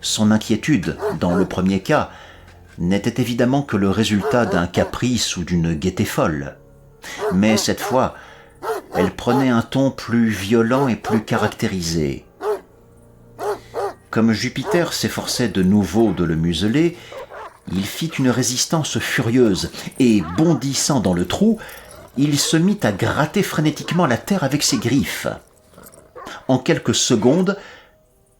Son inquiétude, dans le premier cas, n'était évidemment que le résultat d'un caprice ou d'une gaieté folle. Mais cette fois, elle prenait un ton plus violent et plus caractérisé. Comme Jupiter s'efforçait de nouveau de le museler, il fit une résistance furieuse et, bondissant dans le trou, il se mit à gratter frénétiquement la terre avec ses griffes. En quelques secondes,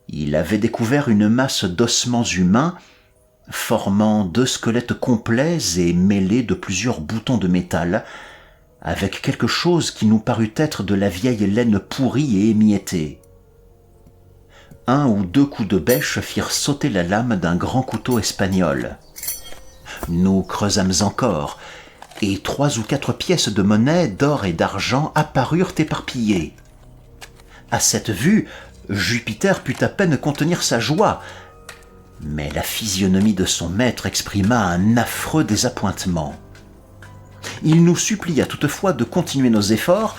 il avait découvert une masse d'ossements humains formant 2 squelettes complets et mêlés de plusieurs boutons de métal, avec quelque chose qui nous parut être de la vieille laine pourrie et émiettée. 1 ou 2 coups de bêche firent sauter la lame d'un grand couteau espagnol. Nous creusâmes encore, et 3 ou 4 pièces de monnaie d'or et d'argent apparurent éparpillées. À cette vue, Jupiter put à peine contenir sa joie, mais la physionomie de son maître exprima un affreux désappointement. Il nous supplia toutefois de continuer nos efforts,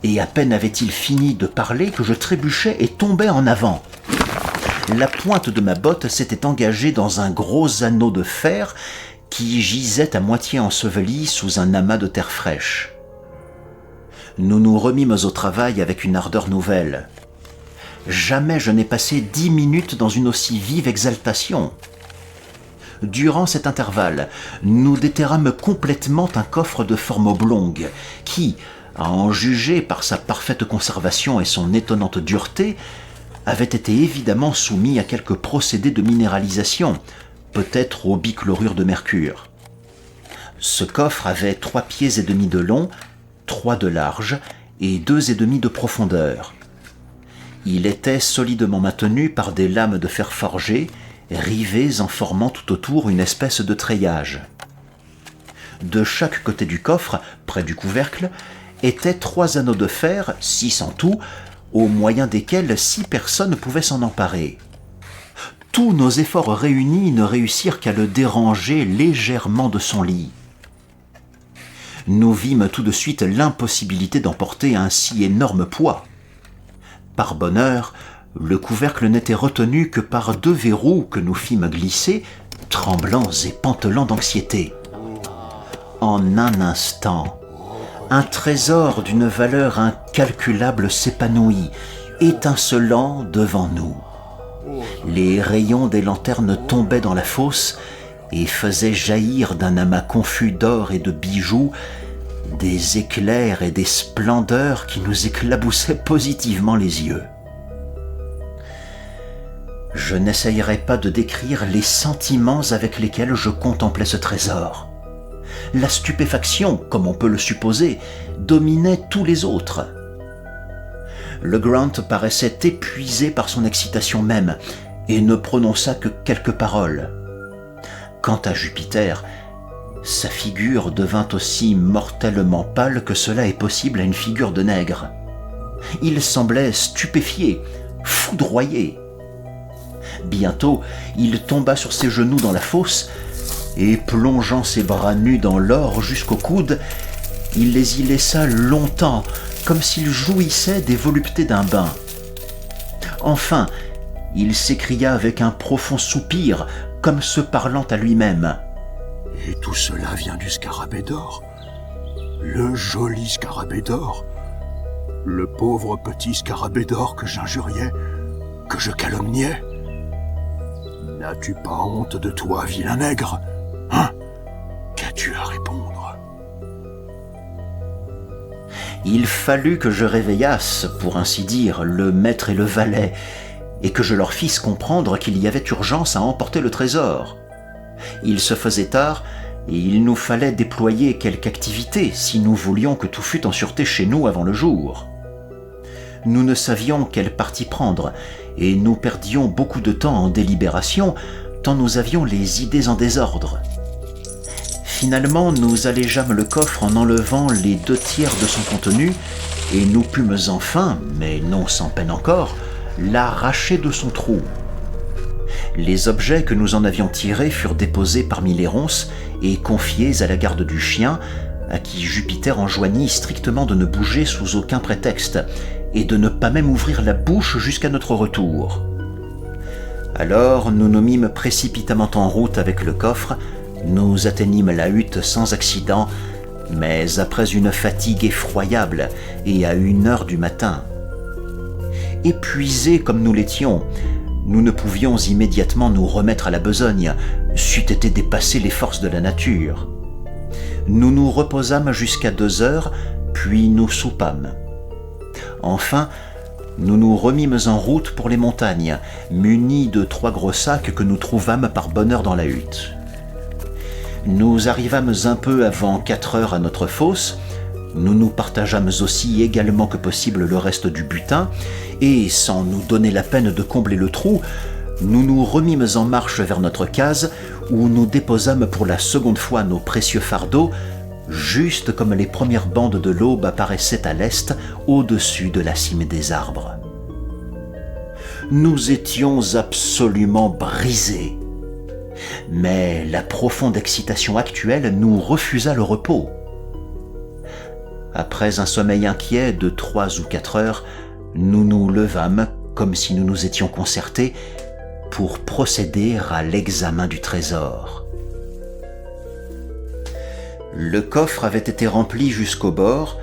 et à peine avait-il fini de parler que je trébuchais et tombais en avant. La pointe de ma botte s'était engagée dans un gros anneau de fer qui gisait à moitié enseveli sous un amas de terre fraîche. Nous nous remîmes au travail avec une ardeur nouvelle. Jamais je n'ai passé 10 minutes dans une aussi vive exaltation. Durant cet intervalle, nous déterrâmes complètement un coffre de forme oblongue qui, à en juger par sa parfaite conservation et son étonnante dureté, avait été évidemment soumis à quelques procédés de minéralisation, peut-être au bichlorure de mercure. Ce coffre avait 3 pieds et demi de long, 3 de large et 2 et demi de profondeur. Il était solidement maintenu par des lames de fer forgé, rivées en formant tout autour une espèce de treillage. De chaque côté du coffre, près du couvercle, étaient 3 anneaux de fer, 6 en tout, au moyen desquels 6 personnes pouvaient s'en emparer. Tous nos efforts réunis ne réussirent qu'à le déranger légèrement de son lit. Nous vîmes tout de suite l'impossibilité d'emporter un si énorme poids. Par bonheur, le couvercle n'était retenu que par 2 verrous que nous fîmes glisser, tremblants et pantelants d'anxiété. En un instant, un trésor d'une valeur incalculable s'épanouit, étincelant devant nous. Les rayons des lanternes tombaient dans la fosse et faisaient jaillir d'un amas confus d'or et de bijoux des éclairs et des splendeurs qui nous éclaboussaient positivement les yeux. Je n'essayerai pas de décrire les sentiments avec lesquels je contemplais ce trésor. La stupéfaction, comme on peut le supposer, dominait tous les autres. Le Grant paraissait épuisé par son excitation même et ne prononça que quelques paroles. Quant à Jupiter, sa figure devint aussi mortellement pâle que cela est possible à une figure de nègre. Il semblait stupéfié, foudroyé. Bientôt, il tomba sur ses genoux dans la fosse et, plongeant ses bras nus dans l'or jusqu'au coude, il les y laissa longtemps, comme s'il jouissait des voluptés d'un bain. Enfin, il s'écria avec un profond soupir, comme se parlant à lui-même. « Et tout cela vient du scarabée d'or? Le joli scarabée d'or? Le pauvre petit scarabée d'or que j'injuriais, que je calomniais? N'as-tu pas honte de toi, vilain nègre? Hein? Qu'as-tu à répondre? » Il fallut que je réveillasse, pour ainsi dire, le maître et le valet, et que je leur fisse comprendre qu'il y avait urgence à emporter le trésor. Il se faisait tard, et il nous fallait déployer quelque activité si nous voulions que tout fût en sûreté chez nous avant le jour. Nous ne savions quel parti prendre, et nous perdions beaucoup de temps en délibération, tant nous avions les idées en désordre. Finalement, nous allégeâmes le coffre en enlevant les 2/3 de son contenu, et nous pûmes enfin, mais non sans peine encore, l'arracher de son trou. Les objets que nous en avions tirés furent déposés parmi les ronces et confiés à la garde du chien, à qui Jupiter enjoignit strictement de ne bouger sous aucun prétexte, et de ne pas même ouvrir la bouche jusqu'à notre retour. Alors nous nous mîmes précipitamment en route avec le coffre, nous atteignîmes la hutte sans accident, mais après une fatigue effroyable et à 1 heure du matin. Épuisés comme nous l'étions, nous ne pouvions immédiatement nous remettre à la besogne, c'eût été dépasser les forces de la nature. Nous nous reposâmes jusqu'à 2 heures, puis nous soupâmes. Enfin, nous nous remîmes en route pour les montagnes, munis de 3 gros sacs que nous trouvâmes par bonheur dans la hutte. Nous arrivâmes un peu avant 4 heures à notre fosse, nous nous partageâmes aussi également que possible le reste du butin, et sans nous donner la peine de combler le trou, nous nous remîmes en marche vers notre case, où nous déposâmes pour la seconde fois nos précieux fardeaux, juste comme les premières bandes de l'aube apparaissaient à l'est, au-dessus de la cime des arbres. Nous étions absolument brisés. Mais la profonde excitation actuelle nous refusa le repos. Après un sommeil inquiet de 3 ou 4 heures, nous nous levâmes, comme si nous nous étions concertés, pour procéder à l'examen du trésor. Le coffre avait été rempli jusqu'au bord,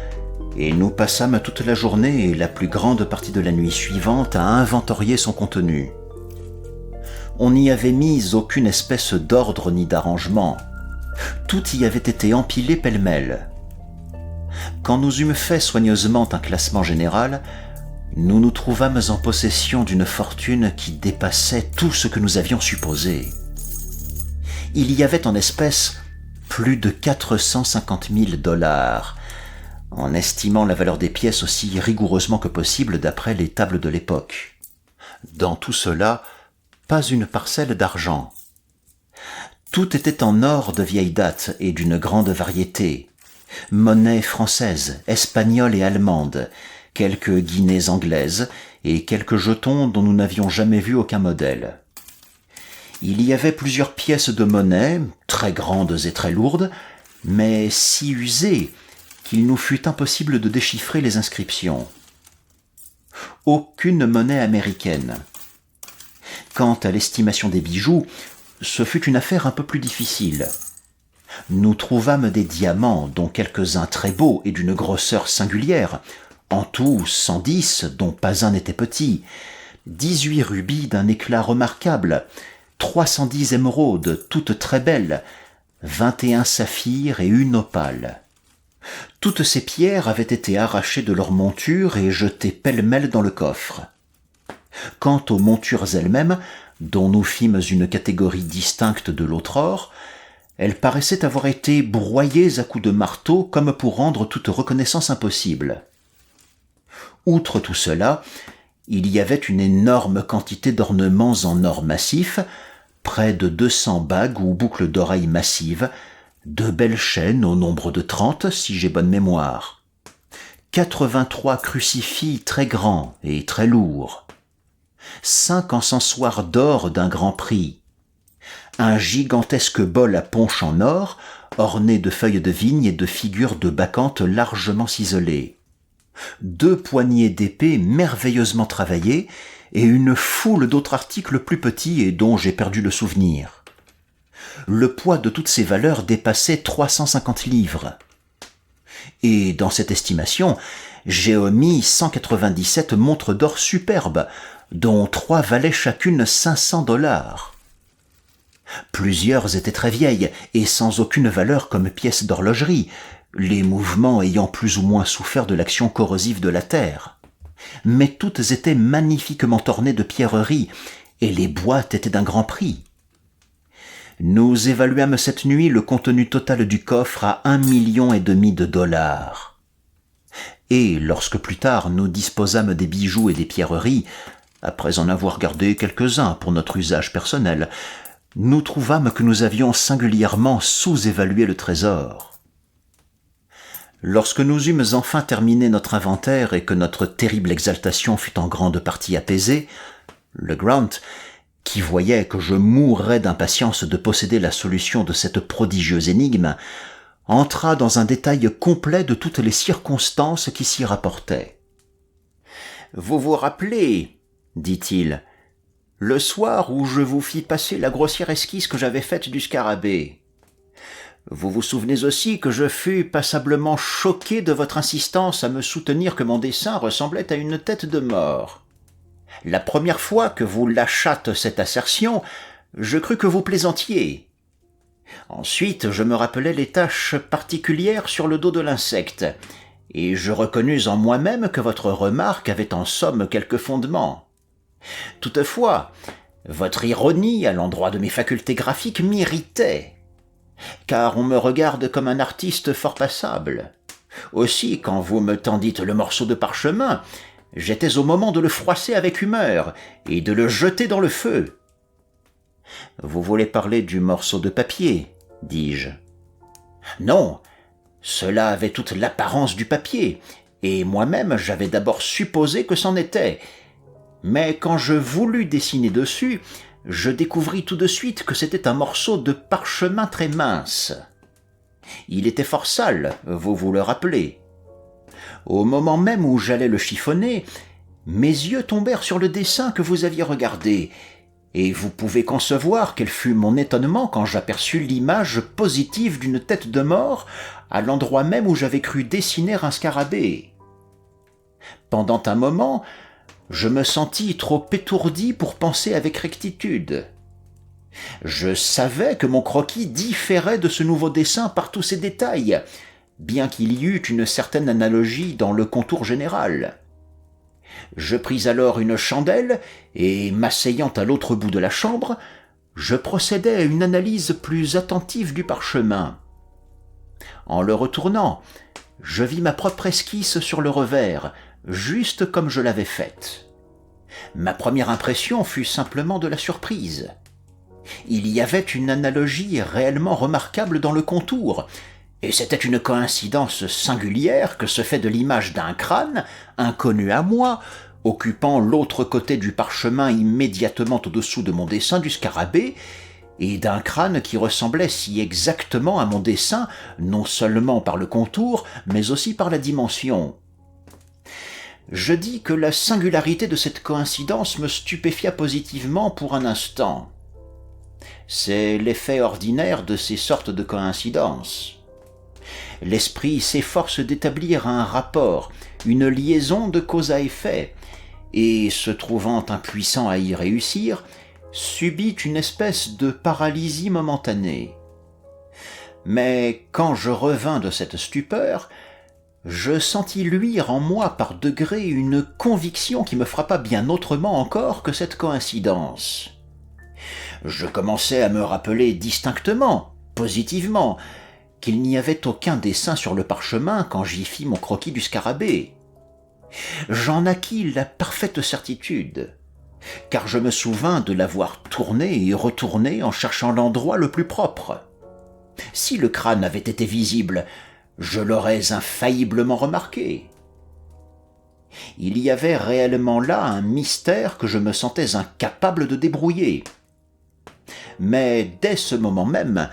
et nous passâmes toute la journée et la plus grande partie de la nuit suivante à inventorier son contenu. On n'y avait mis aucune espèce d'ordre ni d'arrangement. Tout y avait été empilé pêle-mêle. Quand nous eûmes fait soigneusement un classement général, nous nous trouvâmes en possession d'une fortune qui dépassait tout ce que nous avions supposé. Il y avait en espèces plus de 450 000 $, en estimant la valeur des pièces aussi rigoureusement que possible d'après les tables de l'époque. Dans tout cela, pas une parcelle d'argent. Tout était en or de vieille date et d'une grande variété. Monnaie française, espagnole et allemande, quelques guinées anglaises et quelques jetons dont nous n'avions jamais vu aucun modèle. Il y avait plusieurs pièces de monnaie, très grandes et très lourdes, mais si usées qu'il nous fut impossible de déchiffrer les inscriptions. Aucune monnaie américaine. Quant à l'estimation des bijoux, ce fut une affaire un peu plus difficile. Nous trouvâmes des diamants, dont quelques-uns très beaux et d'une grosseur singulière, en tout 110, dont pas un n'était petit, 18 rubis d'un éclat remarquable, 310 émeraudes, toutes très belles, 21 saphirs et une opale. Toutes ces pierres avaient été arrachées de leur monture et jetées pêle-mêle dans le coffre. Quant aux montures elles-mêmes, dont nous fîmes une catégorie distincte de l'autre or, elles paraissaient avoir été broyées à coups de marteau comme pour rendre toute reconnaissance impossible. Outre tout cela, il y avait une énorme quantité d'ornements en or massif, près de 200 bagues ou boucles d'oreilles massives, de belles chaînes au nombre de 30 si j'ai bonne mémoire, 83 crucifix très grands et très lourds, 5 encensoirs d'or d'un grand prix, un gigantesque bol à punch en or, orné de feuilles de vigne et de figures de bacchantes largement ciselées, 2 poignées d'épée merveilleusement travaillées et une foule d'autres articles plus petits et dont j'ai perdu le souvenir. Le poids de toutes ces valeurs dépassait 350 livres. Et dans cette estimation, j'ai omis 197 montres d'or superbes, dont 3 valaient chacune 500 $. Plusieurs étaient très vieilles et sans aucune valeur comme pièces d'horlogerie, les mouvements ayant plus ou moins souffert de l'action corrosive de la terre. Mais toutes étaient magnifiquement ornées de pierreries, et les boîtes étaient d'un grand prix. Nous évaluâmes cette nuit le contenu total du coffre à 1,5 million de $. Et lorsque plus tard nous disposâmes des bijoux et des pierreries, après en avoir gardé quelques-uns pour notre usage personnel, nous trouvâmes que nous avions singulièrement sous-évalué le trésor. Lorsque nous eûmes enfin terminé notre inventaire et que notre terrible exaltation fut en grande partie apaisée, le Grant, qui voyait que je mourrais d'impatience de posséder la solution de cette prodigieuse énigme, entra dans un détail complet de toutes les circonstances qui s'y rapportaient. « Vous vous rappelez, dit-il, le soir où je vous fis passer la grossière esquisse que j'avais faite du scarabée. Vous vous souvenez aussi que je fus passablement choqué de votre insistance à me soutenir que mon dessin ressemblait à une tête de mort. La première fois que vous lâchâtes cette assertion, je crus que vous plaisantiez. Ensuite, je me rappelai les taches particulières sur le dos de l'insecte, et je reconnus en moi-même que votre remarque avait en somme quelque fondement. Toutefois, votre ironie à l'endroit de mes facultés graphiques m'irritait, car on me regarde comme un artiste fort passable. Aussi, quand vous me tendîtes le morceau de parchemin, j'étais au moment de le froisser avec humeur et de le jeter dans le feu. « Vous voulez parler du morceau de papier, dis-je. »« Non, cela avait toute l'apparence du papier, et moi-même j'avais d'abord supposé que c'en était. Mais quand je voulus dessiner dessus, je découvris tout de suite que c'était un morceau de parchemin très mince. Il était fort sale, vous vous le rappelez. Au moment même où j'allais le chiffonner, mes yeux tombèrent sur le dessin que vous aviez regardé, et vous pouvez concevoir quel fut mon étonnement quand j'aperçus l'image positive d'une tête de mort à l'endroit même où j'avais cru dessiner un scarabée. Pendant un moment, je me sentis trop étourdi pour penser avec rectitude. Je savais que mon croquis différait de ce nouveau dessin par tous ses détails, bien qu'il y eût une certaine analogie dans le contour général. Je pris alors une chandelle et, m'asseyant à l'autre bout de la chambre, je procédai à une analyse plus attentive du parchemin. En le retournant, je vis ma propre esquisse sur le revers, juste comme je l'avais faite. Ma première impression fut simplement de la surprise. Il y avait une analogie réellement remarquable dans le contour, et c'était une coïncidence singulière que ce fait de l'image d'un crâne, inconnu à moi, occupant l'autre côté du parchemin immédiatement au-dessous de mon dessin du scarabée, et d'un crâne qui ressemblait si exactement à mon dessin, non seulement par le contour, mais aussi par la dimension. Je dis que la singularité de cette coïncidence me stupéfia positivement pour un instant. C'est l'effet ordinaire de ces sortes de coïncidences. L'esprit s'efforce d'établir un rapport, une liaison de cause à effet, et, se trouvant impuissant à y réussir, subit une espèce de paralysie momentanée. Mais quand je revins de cette stupeur, je sentis luire en moi par degrés une conviction qui me frappa bien autrement encore que cette coïncidence. Je commençai à me rappeler distinctement, positivement, qu'il n'y avait aucun dessin sur le parchemin quand j'y fis mon croquis du scarabée. J'en acquis la parfaite certitude, car je me souvins de l'avoir tourné et retourné en cherchant l'endroit le plus propre. Si le crâne avait été visible, je l'aurais infailliblement remarqué. Il y avait réellement là un mystère que je me sentais incapable de débrouiller. Mais dès ce moment même,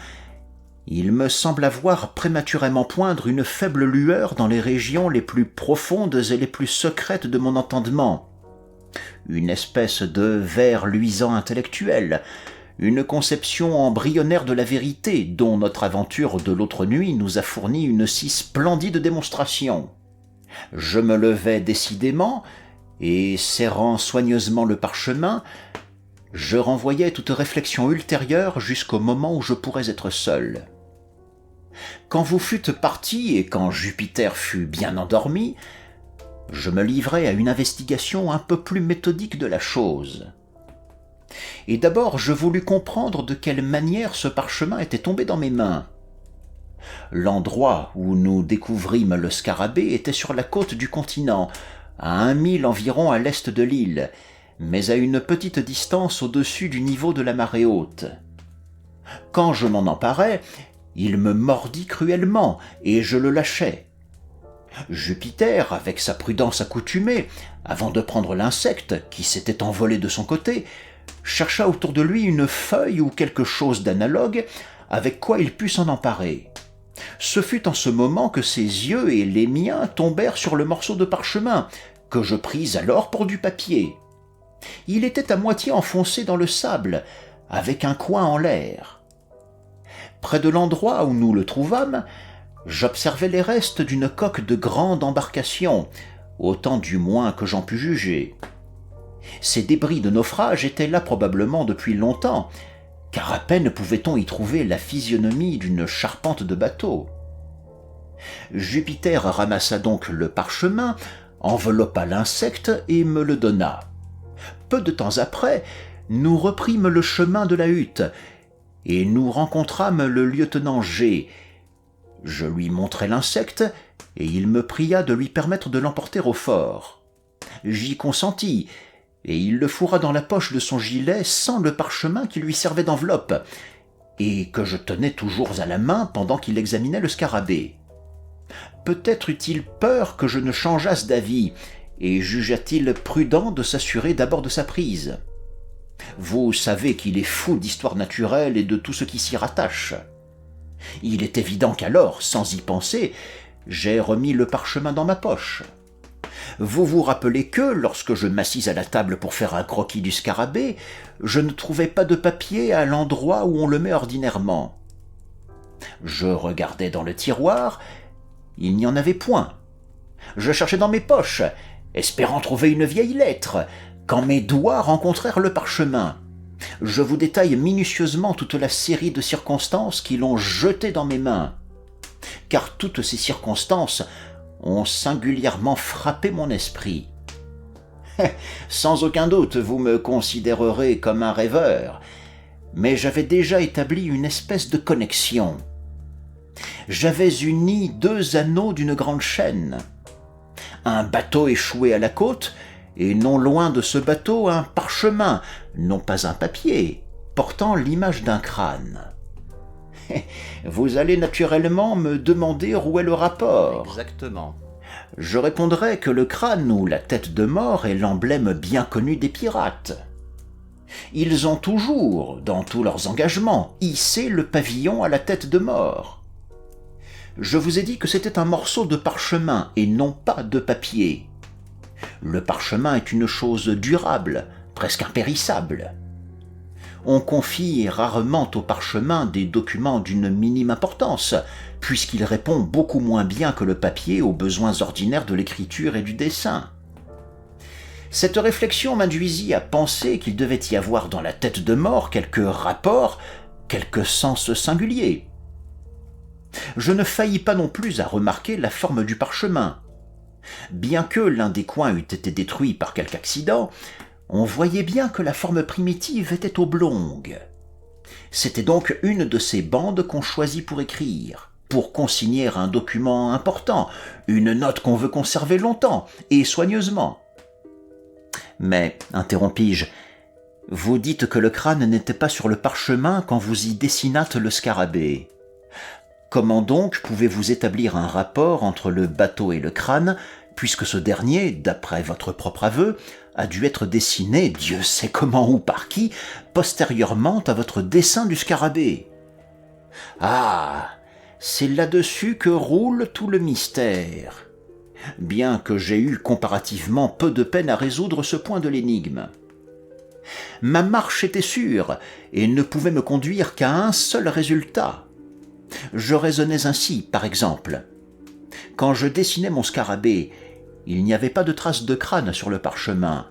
il me semble voir prématurément poindre une faible lueur dans les régions les plus profondes et les plus secrètes de mon entendement. Une espèce de ver luisant intellectuel, une conception embryonnaire de la vérité dont notre aventure de l'autre nuit nous a fourni une si splendide démonstration. Je me levai décidément, et serrant soigneusement le parchemin, je renvoyai toute réflexion ultérieure jusqu'au moment où je pourrais être seul. Quand vous fûtes partis et quand Jupiter fut bien endormi, je me livrai à une investigation un peu plus méthodique de la chose. Et d'abord je voulus comprendre de quelle manière ce parchemin était tombé dans mes mains. L'endroit où nous découvrîmes le scarabée était sur la côte du continent, à 1 mille environ à l'est de l'île, mais à une petite distance au-dessus du niveau de la marée haute. Quand je m'en emparais, il me mordit cruellement, et je le lâchai. Jupiter, avec sa prudence accoutumée, avant de prendre l'insecte, qui s'était envolé de son côté, chercha autour de lui une feuille ou quelque chose d'analogue avec quoi il put s'en emparer. Ce fut en ce moment que ses yeux et les miens tombèrent sur le morceau de parchemin, que je pris alors pour du papier. Il était à moitié enfoncé dans le sable, avec un coin en l'air. Près de l'endroit où nous le trouvâmes, j'observai les restes d'une coque de grande embarcation, autant du moins que j'en pus juger. Ces débris de naufrage étaient là probablement depuis longtemps, car à peine pouvait-on y trouver la physionomie d'une charpente de bateau. Jupiter ramassa donc le parchemin, enveloppa l'insecte et me le donna. Peu de temps après, nous reprîmes le chemin de la hutte, et nous rencontrâmes le lieutenant G. Je lui montrai l'insecte, et il me pria de lui permettre de l'emporter au fort. J'y consentis, et il le fourra dans la poche de son gilet sans le parchemin qui lui servait d'enveloppe, et que je tenais toujours à la main pendant qu'il examinait le scarabée. Peut-être eut-il peur que je ne changeasse d'avis, et jugea-t-il prudent de s'assurer d'abord de sa prise. Vous savez qu'il est fou d'histoire naturelle et de tout ce qui s'y rattache. Il est évident qu'alors, sans y penser, j'ai remis le parchemin dans ma poche. Vous vous rappelez que, lorsque je m'assis à la table pour faire un croquis du scarabée, je ne trouvais pas de papier à l'endroit où on le met ordinairement. Je regardai dans le tiroir, il n'y en avait point. Je cherchai dans mes poches, espérant trouver une vieille lettre, quand mes doigts rencontrèrent le parchemin. Je vous détaille minutieusement toute la série de circonstances qui l'ont jeté dans mes mains, car toutes ces circonstances ont singulièrement frappé mon esprit. Sans aucun doute, vous me considérerez comme un rêveur, mais j'avais déjà établi une espèce de connexion. J'avais uni 2 anneaux d'une grande chaîne. Un bateau échoué à la côte, et non loin de ce bateau un parchemin, non pas un papier, portant l'image d'un crâne. Vous allez naturellement me demander où est le rapport. Exactement. Je répondrai que le crâne ou la tête de mort est l'emblème bien connu des pirates. Ils ont toujours, dans tous leurs engagements, hissé le pavillon à la tête de mort. Je vous ai dit que c'était un morceau de parchemin et non pas de papier. Le parchemin est une chose durable, presque impérissable. On confie rarement au parchemin des documents d'une minime importance, puisqu'il répond beaucoup moins bien que le papier aux besoins ordinaires de l'écriture et du dessin. Cette réflexion m'induisit à penser qu'il devait y avoir dans la tête de mort quelque rapport, quelque sens singulier. Je ne faillis pas non plus à remarquer la forme du parchemin. Bien que l'un des coins eût été détruit par quelque accident, on voyait bien que la forme primitive était oblongue. C'était donc une de ces bandes qu'on choisit pour écrire, pour consigner un document important, une note qu'on veut conserver longtemps et soigneusement. Mais, interrompis-je, vous dites que le crâne n'était pas sur le parchemin quand vous y dessinâtes le scarabée. Comment donc pouvez-vous établir un rapport entre le bateau et le crâne, puisque ce dernier, d'après votre propre aveu, a dû être dessiné, Dieu sait comment ou par qui, postérieurement à votre dessin du scarabée? Ah, c'est là-dessus que roule tout le mystère, bien que j'ai eu comparativement peu de peine à résoudre ce point de l'énigme. Ma marche était sûre et ne pouvait me conduire qu'à un seul résultat. Je raisonnais ainsi, par exemple. Quand je dessinais mon scarabée, il n'y avait pas de trace de crâne sur le parchemin.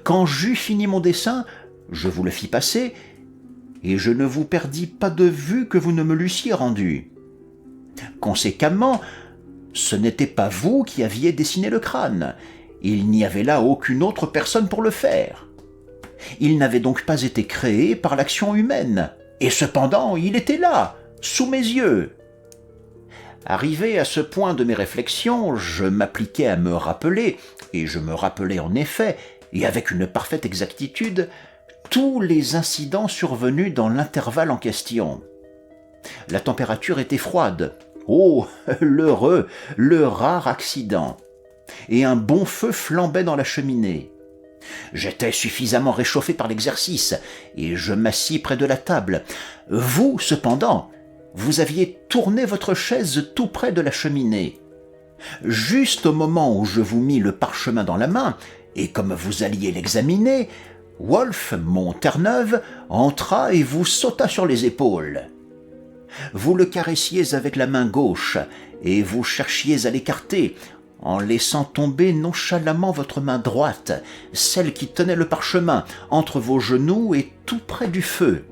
Quand j'eus fini mon dessin, je vous le fis passer, et je ne vous perdis pas de vue que vous ne me l'eussiez rendu. Conséquemment, ce n'était pas vous qui aviez dessiné le crâne. Il n'y avait là aucune autre personne pour le faire. Il n'avait donc pas été créé par l'action humaine, et cependant il était là, sous mes yeux. Arrivé à ce point de mes réflexions, je m'appliquai à me rappeler, et je me rappelai en effet, et avec une parfaite exactitude, tous les incidents survenus dans l'intervalle en question. La température était froide. Oh, l'heureux, le rare accident. Et un bon feu flambait dans la cheminée. J'étais suffisamment réchauffé par l'exercice, et je m'assis près de la table. Vous, cependant, vous aviez tourné votre chaise tout près de la cheminée. Juste au moment où je vous mis le parchemin dans la main, et comme vous alliez l'examiner, Wolfe, mon Terre-Neuve, entra et vous sauta sur les épaules. Vous le caressiez avec la main gauche, et vous cherchiez à l'écarter, en laissant tomber nonchalamment votre main droite, celle qui tenait le parchemin, entre vos genoux et tout près du feu.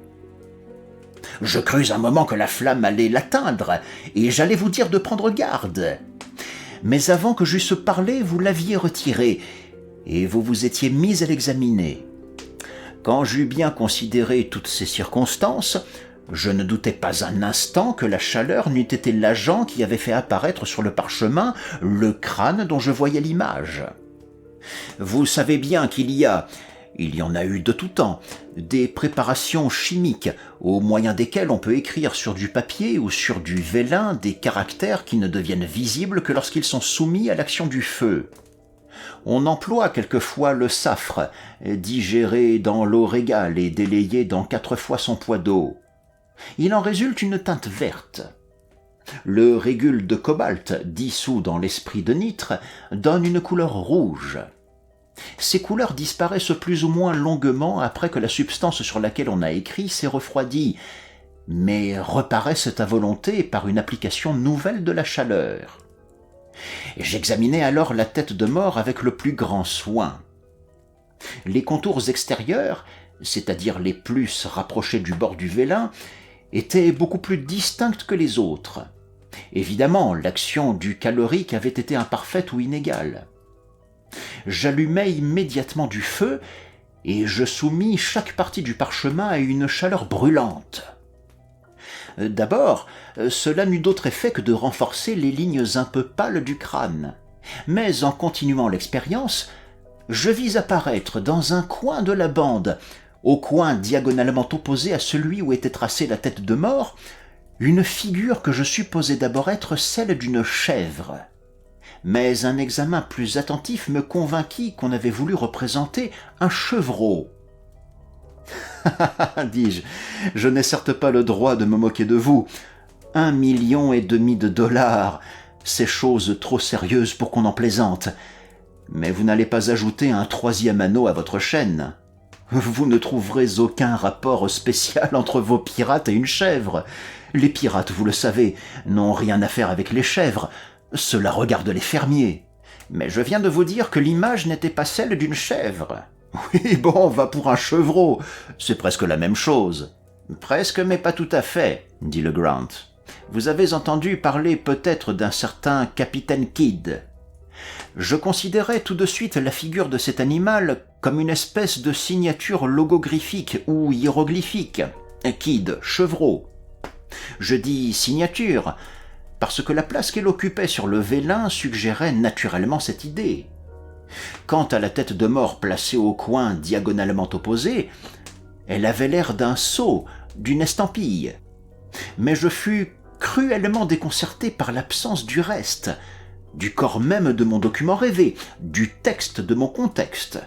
Je crus un moment que la flamme allait l'atteindre, et j'allais vous dire de prendre garde. Mais avant que j'eusse parlé, vous l'aviez retiré, et vous vous étiez mis à l'examiner. Quand j'eus bien considéré toutes ces circonstances, je ne doutais pas un instant que la chaleur n'eût été l'agent qui avait fait apparaître sur le parchemin le crâne dont je voyais l'image. Vous savez bien qu'il y en a eu de tout temps, des préparations chimiques au moyen desquelles on peut écrire sur du papier ou sur du vélin des caractères qui ne deviennent visibles que lorsqu'ils sont soumis à l'action du feu. On emploie quelquefois le safre, digéré dans l'eau régale et délayé dans 4 fois son poids d'eau. Il en résulte une teinte verte. Le régule de cobalt, dissous dans l'esprit de nitre, donne une couleur rouge. Ces couleurs disparaissent plus ou moins longuement après que la substance sur laquelle on a écrit s'est refroidie, mais reparaissent à volonté par une application nouvelle de la chaleur. J'examinai alors la tête de mort avec le plus grand soin. Les contours extérieurs, c'est-à-dire les plus rapprochés du bord du vélin, étaient beaucoup plus distincts que les autres. Évidemment, l'action du calorique avait été imparfaite ou inégale. J'allumai immédiatement du feu et je soumis chaque partie du parchemin à une chaleur brûlante. D'abord, cela n'eut d'autre effet que de renforcer les lignes un peu pâles du crâne. Mais en continuant l'expérience, je vis apparaître dans un coin de la bande, au coin diagonalement opposé à celui où était tracée la tête de mort, une figure que je supposais d'abord être celle d'une chèvre. Mais un examen plus attentif me convainquit qu'on avait voulu représenter un chevreau. « dis-je, je n'ai certes pas le droit de me moquer de vous. 1,5 million de dollars, c'est chose trop sérieuse pour qu'on en plaisante. Mais vous n'allez pas ajouter un 3e anneau à votre chaîne. Vous ne trouverez aucun rapport spécial entre vos pirates et une chèvre. Les pirates, vous le savez, n'ont rien à faire avec les chèvres. Cela regarde les fermiers. Mais je viens de vous dire que l'image n'était pas celle d'une chèvre. Oui, bon, va pour un chevreau. C'est presque la même chose. Presque, mais pas tout à fait, dit le Grant. Vous avez entendu parler peut-être d'un certain Capitaine Kidd. Je considérais tout de suite la figure de cet animal comme une espèce de signature logographique ou hiéroglyphique. Kidd, chevreau. Je dis signature parce que la place qu'elle occupait sur le vélin suggérait naturellement cette idée. Quant à la tête de mort placée au coin diagonalement opposé, elle avait l'air d'un sceau, d'une estampille. Mais je fus cruellement déconcerté par l'absence du reste, du corps même de mon document rêvé, du texte de mon contexte.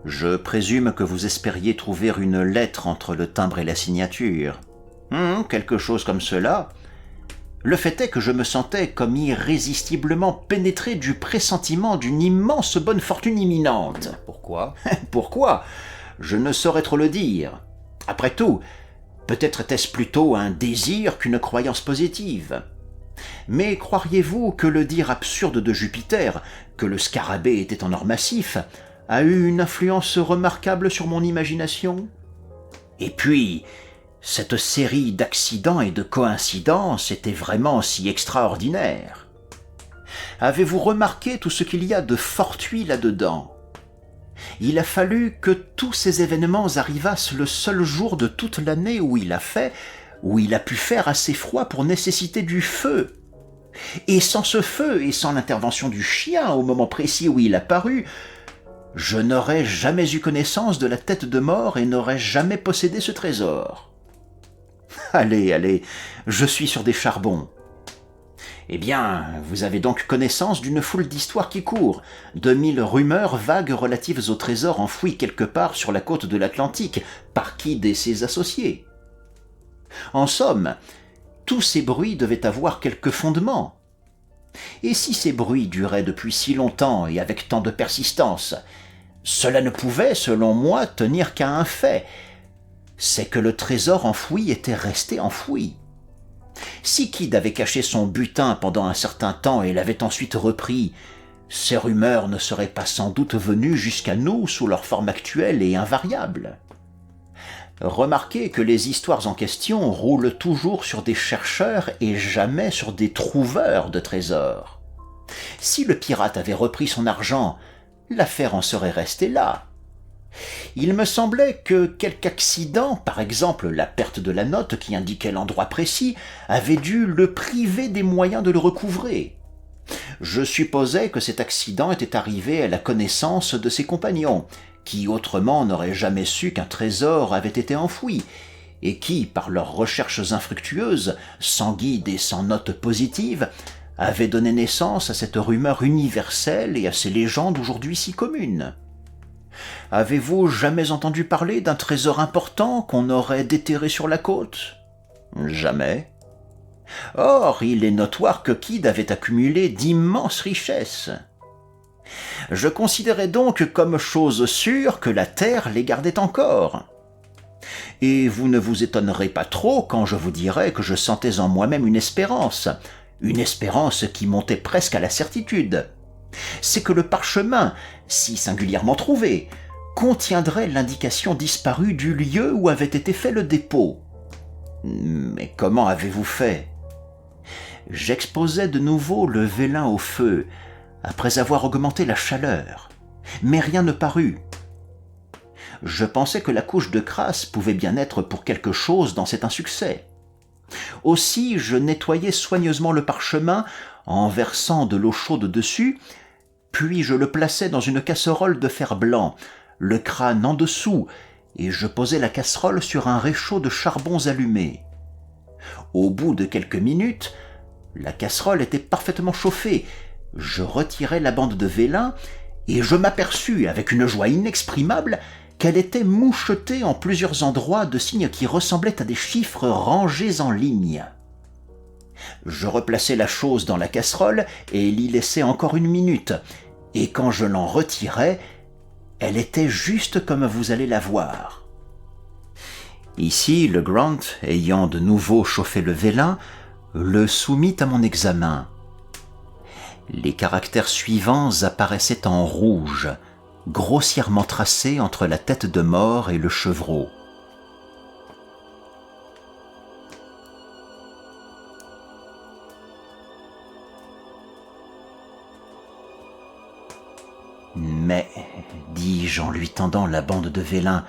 Je présume que vous espériez trouver une lettre entre le timbre et la signature. Quelque chose comme cela. Le fait est que je me sentais comme irrésistiblement pénétré du pressentiment d'une immense bonne fortune imminente. Pourquoi ? Pourquoi ? Je ne saurais trop le dire. Après tout, peut-être était-ce plutôt un désir qu'une croyance positive. Mais croiriez-vous que le dire absurde de Jupiter, que le scarabée était en or massif, a eu une influence remarquable sur mon imagination ? Et puis, cette série d'accidents et de coïncidences était vraiment si extraordinaire. Avez-vous remarqué tout ce qu'il y a de fortuit là-dedans ? Il a fallu que tous ces événements arrivassent le seul jour de toute l'année où il a pu faire assez froid pour nécessiter du feu. Et sans ce feu et sans l'intervention du chien au moment précis où il apparut, je n'aurais jamais eu connaissance de la tête de mort et n'aurais jamais possédé ce trésor. Allez, allez, je suis sur des charbons. Eh bien, vous avez donc connaissance d'une foule d'histoires qui courent, de 1000 rumeurs vagues relatives au trésor enfoui quelque part sur la côte de l'Atlantique par Kidd et ses associés. En somme, tous ces bruits devaient avoir quelque fondement. Et si ces bruits duraient depuis si longtemps et avec tant de persistance, cela ne pouvait, selon moi, tenir qu'à un fait, c'est que le trésor enfoui était resté enfoui. Si Kidd avait caché son butin pendant un certain temps et l'avait ensuite repris, ces rumeurs ne seraient pas sans doute venues jusqu'à nous sous leur forme actuelle et invariable. Remarquez que les histoires en question roulent toujours sur des chercheurs et jamais sur des trouveurs de trésors. Si le pirate avait repris son argent, l'affaire en serait restée là. Il me semblait que quelque accident, par exemple la perte de la note qui indiquait l'endroit précis, avait dû le priver des moyens de le recouvrer. Je supposais que cet accident était arrivé à la connaissance de ses compagnons, qui autrement n'auraient jamais su qu'un trésor avait été enfoui, et qui, par leurs recherches infructueuses, sans guide et sans note positive, avaient donné naissance à cette rumeur universelle et à ces légendes aujourd'hui si communes. Avez-vous jamais entendu parler d'un trésor important qu'on aurait déterré sur la côte? Jamais. Or, il est notoire que Kidd avait accumulé d'immenses richesses. Je considérais donc comme chose sûre que la terre les gardait encore. Et vous ne vous étonnerez pas trop quand je vous dirai que je sentais en moi-même une espérance qui montait presque à la certitude. C'est que le parchemin, si singulièrement trouvé, contiendrait l'indication disparue du lieu où avait été fait le dépôt. Mais comment avez-vous fait? J'exposais de nouveau le vélin au feu, après avoir augmenté la chaleur, mais rien ne parut. Je pensais que la couche de crasse pouvait bien être pour quelque chose dans cet insuccès. Aussi, je nettoyai soigneusement le parchemin en versant de l'eau chaude dessus, puis je le plaçai dans une casserole de fer blanc, le crâne en dessous, et je posai la casserole sur un réchaud de charbons allumés. Au bout de quelques minutes, la casserole était parfaitement chauffée. Je retirai la bande de vélin, et je m'aperçus, avec une joie inexprimable, qu'elle était mouchetée en plusieurs endroits de signes qui ressemblaient à des chiffres rangés en ligne. Je replaçai la chose dans la casserole et l'y laissai encore une minute, et quand je l'en retirai, elle était juste comme vous allez la voir. Ici, le Grant, ayant de nouveau chauffé le vélin, le soumit à mon examen. Les caractères suivants apparaissaient en rouge, grossièrement tracés entre la tête de mort et le chevreau. Mais, dis-je en lui tendant la bande de vélin,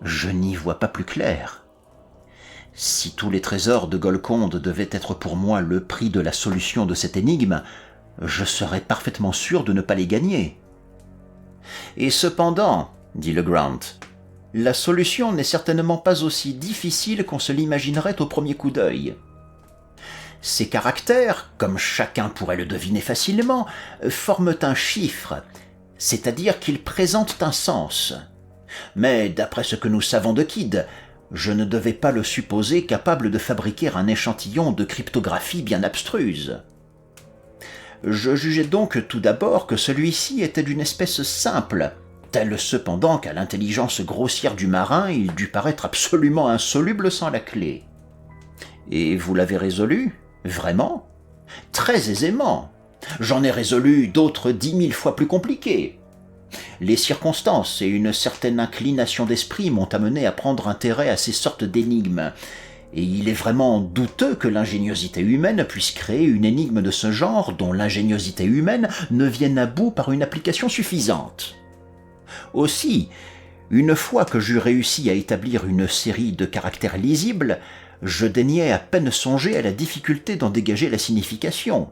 je n'y vois pas plus clair. Si tous les trésors de Golconde devaient être pour moi le prix de la solution de cette énigme, je serais parfaitement sûr de ne pas les gagner. Et cependant, dit le Grant, la solution n'est certainement pas aussi difficile qu'on se l'imaginerait au premier coup d'œil. Ces caractères, comme chacun pourrait le deviner facilement, forment un chiffre, c'est-à-dire qu'ils présentent un sens. Mais d'après ce que nous savons de Kidd, je ne devais pas le supposer capable de fabriquer un échantillon de cryptographie bien abstruse. Je jugeai donc tout d'abord que celui-ci était d'une espèce simple, tel cependant qu'à l'intelligence grossière du marin il dut paraître absolument insoluble sans la clé. Et vous l'avez résolu? Vraiment? Très aisément. J'en ai résolu d'autres 10 000 fois plus compliqués. Les circonstances et une certaine inclination d'esprit m'ont amené à prendre intérêt à ces sortes d'énigmes, et il est vraiment douteux que l'ingéniosité humaine puisse créer une énigme de ce genre dont l'ingéniosité humaine ne vienne à bout par une application suffisante. Aussi, une fois que j'eus réussi à établir une série de caractères lisibles, je daignais à peine songer à la difficulté d'en dégager la signification.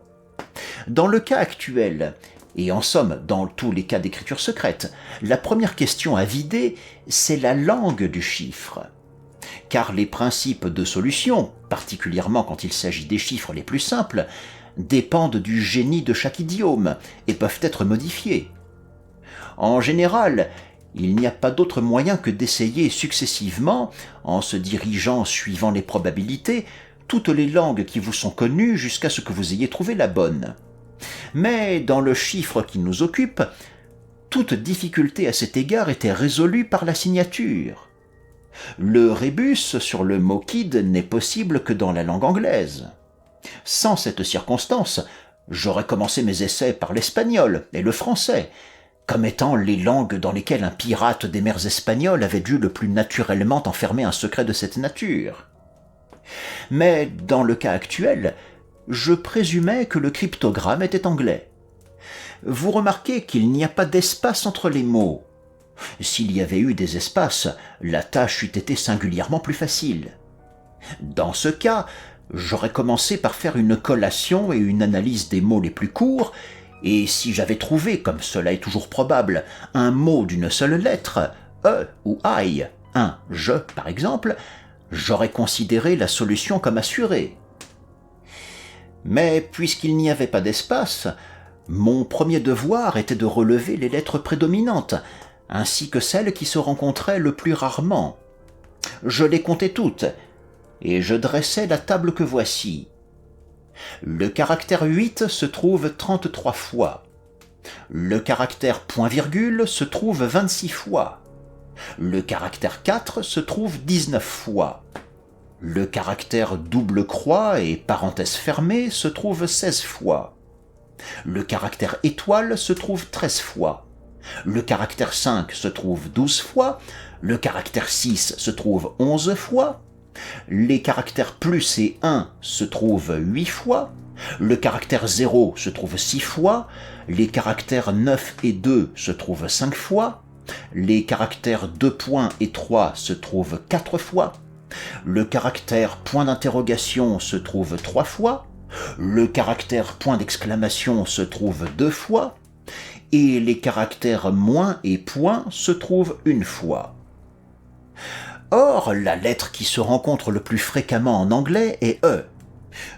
Dans le cas actuel, Et en somme, dans tous les cas d'écriture secrète, la première question à vider, c'est la langue du chiffre. Car les principes de solution, particulièrement quand il s'agit des chiffres les plus simples, dépendent du génie de chaque idiome et peuvent être modifiés. En général, il n'y a pas d'autre moyen que d'essayer successivement, en se dirigeant suivant les probabilités, toutes les langues qui vous sont connues jusqu'à ce que vous ayez trouvé la bonne. Mais dans le chiffre qui nous occupe, toute difficulté à cet égard était résolue par la signature. Le rébus sur le mot kid n'est possible que dans la langue anglaise. Sans cette circonstance, j'aurais commencé mes essais par l'espagnol et le français, comme étant les langues dans lesquelles un pirate des mers espagnoles avait dû le plus naturellement enfermer un secret de cette nature. Mais dans le cas actuel, je présumais que le cryptogramme était anglais. Vous remarquez qu'il n'y a pas d'espace entre les mots. S'il y avait eu des espaces, la tâche eût été singulièrement plus facile. Dans ce cas, j'aurais commencé par faire une collation et une analyse des mots les plus courts, et si j'avais trouvé, comme cela est toujours probable, un mot d'une seule lettre, E ou I, un « je » par exemple, j'aurais considéré la solution comme assurée. Mais puisqu'il n'y avait pas d'espace, mon premier devoir était de relever les lettres prédominantes, ainsi que celles qui se rencontraient le plus rarement. Je les comptais toutes, et je dressais la table que voici. Le caractère 8 se trouve 33 fois. Le caractère point-virgule se trouve 26 fois. Le caractère 4 se trouve 19 fois. Le caractère double croix et parenthèse fermée se trouve 16 fois. Le caractère étoile se trouve 13 fois. Le caractère 5 se trouve 12 fois. Le caractère 6 se trouve 11 fois. Les caractères plus et 1 se trouvent 8 fois. Le caractère 0 se trouve 6 fois. Les caractères 9 et 2 se trouvent 5 fois. Les caractères 2 points et 3 se trouvent 4 fois. Le caractère point d'interrogation se trouve 3 fois. Le caractère point d'exclamation se trouve 2 fois. Et les caractères moins et point se trouvent 1 fois. Or, la lettre qui se rencontre le plus fréquemment en anglais est E.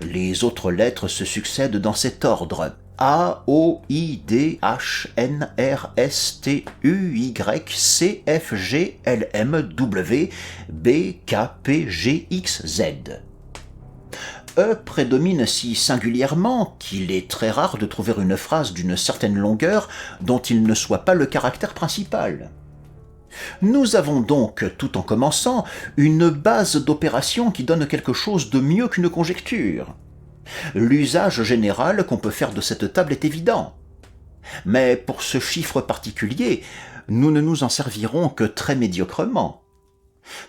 Les autres lettres se succèdent dans cet ordre: A, O, I, D, H, N, R, S, T, U, Y, C, F, G, L, M, W, B, K, P, G, X, Z. E prédomine si singulièrement qu'il est très rare de trouver une phrase d'une certaine longueur dont il ne soit pas le caractère principal. Nous avons donc, tout en commençant, une base d'opération qui donne quelque chose de mieux qu'une conjecture. L'usage général qu'on peut faire de cette table est évident. Mais pour ce chiffre particulier, nous ne nous en servirons que très médiocrement.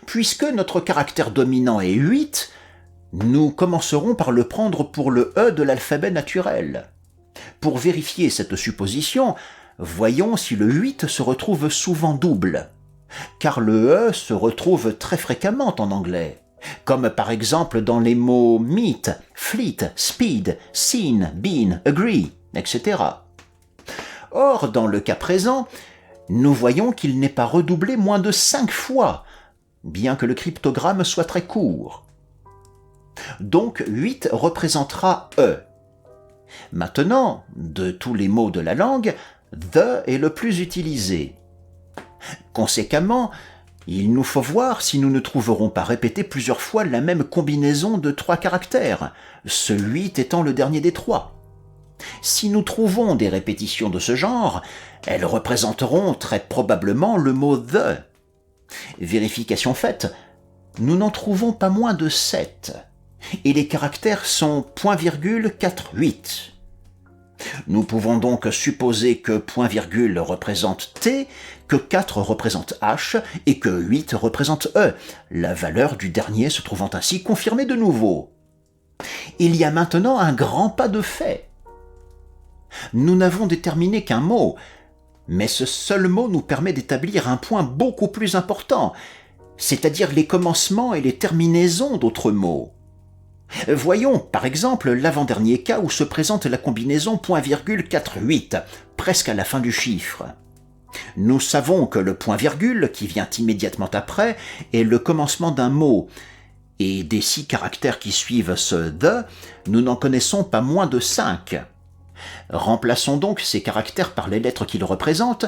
Puisque notre caractère dominant est 8, nous commencerons par le prendre pour le E de l'alphabet naturel. Pour vérifier cette supposition, voyons si le 8 se retrouve souvent double, car le E se retrouve très fréquemment en anglais, comme par exemple dans les mots meet, fleet, speed, seen, been, agree, etc. Or, dans le cas présent, nous voyons qu'il n'est pas redoublé moins de 5 fois, bien que le cryptogramme soit très court. Donc 8 représentera E. Maintenant, de tous les mots de la langue, the est le plus utilisé. Conséquemment, il nous faut voir si nous ne trouverons pas répéter plusieurs fois la même combinaison de 3 caractères, ce 8 étant le dernier des 3. Si nous trouvons des répétitions de ce genre, elles représenteront très probablement le mot the. Vérification faite, nous n'en trouvons pas moins de 7, et les caractères sont .,, 4, 8. Nous pouvons donc supposer que .,, représente T, que 4 représente H et que 8 représente E, la valeur du dernier se trouvant ainsi confirmée de nouveau. Il y a maintenant un grand pas de fait. Nous n'avons déterminé qu'un mot, mais ce seul mot nous permet d'établir un point beaucoup plus important, c'est-à-dire les commencements et les terminaisons d'autres mots. Voyons, par exemple, l'avant-dernier cas où se présente la combinaison .48, presque à la fin du chiffre. Nous savons que le point-virgule, qui vient immédiatement après, est le commencement d'un mot, et des 6 caractères qui suivent ce « the », nous n'en connaissons pas moins de 5. Remplaçons donc ces caractères par les lettres qu'ils représentent,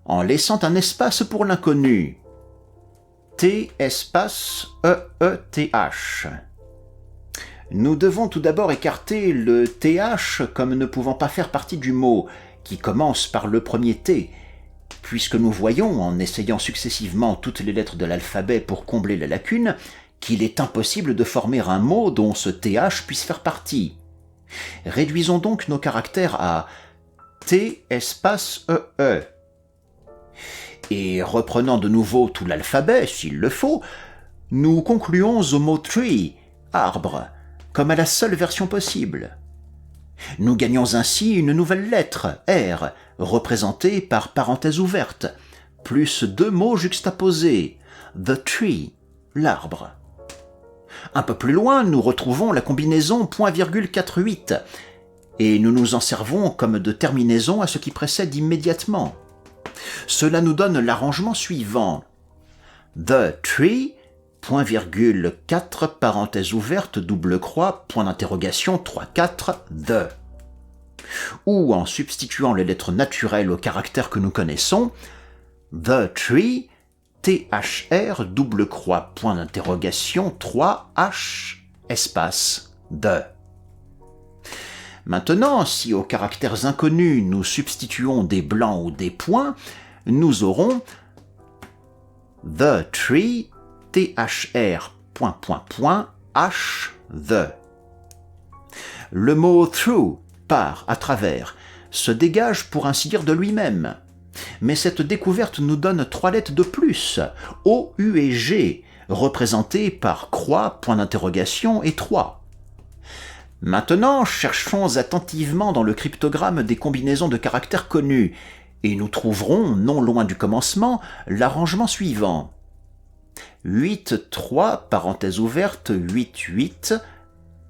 en laissant un espace pour l'inconnu. T espace E-E-T-H. Nous devons tout d'abord écarter le TH comme ne pouvant pas faire partie du mot, qui commence par le premier T, puisque nous voyons, en essayant successivement toutes les lettres de l'alphabet pour combler la lacune, qu'il est impossible de former un mot dont ce TH puisse faire partie. Réduisons donc nos caractères à T espace E-E. Et reprenant de nouveau tout l'alphabet, s'il le faut, nous concluons au mot tree, arbre, comme à la seule version possible. Nous gagnons ainsi une nouvelle lettre, R, représentée par parenthèse ouverte, plus 2 mots juxtaposés, the tree, l'arbre. Un peu plus loin, nous retrouvons la combinaison .48, et nous nous en servons comme de terminaison à ce qui précède immédiatement. Cela nous donne l'arrangement suivant. The tree, .4, parenthèse ouverte, double croix, point d'interrogation, 3-4, the. Ou en substituant les lettres naturelles aux caractères que nous connaissons, the tree, THR, double croix, point d'interrogation, 3H, espace, the. Maintenant, si aux caractères inconnus nous substituons des blancs ou des points, nous aurons the tree, THR, H, the. Le mot through, par, à travers, se dégage pour ainsi dire de lui-même. Mais cette découverte nous donne 3 lettres de plus, O, U et G, représentées par croix, point d'interrogation et 3. Maintenant, cherchons attentivement dans le cryptogramme des combinaisons de caractères connus, et nous trouverons, non loin du commencement, l'arrangement suivant. 8-3, parenthèse ouverte, 8-8,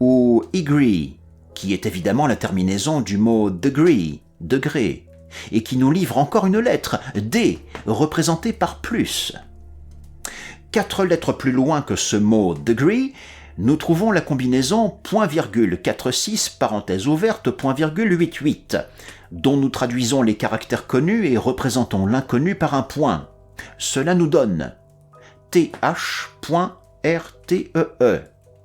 ou degree, qui est évidemment la terminaison du mot degree, degré, et qui nous livre encore une lettre, D, représentée par plus. 4 lettres plus loin que ce mot degree, nous trouvons la combinaison .46, parenthèse ouverte, .88, dont nous traduisons les caractères connus et représentons l'inconnu par un point. Cela nous donne th.rtee,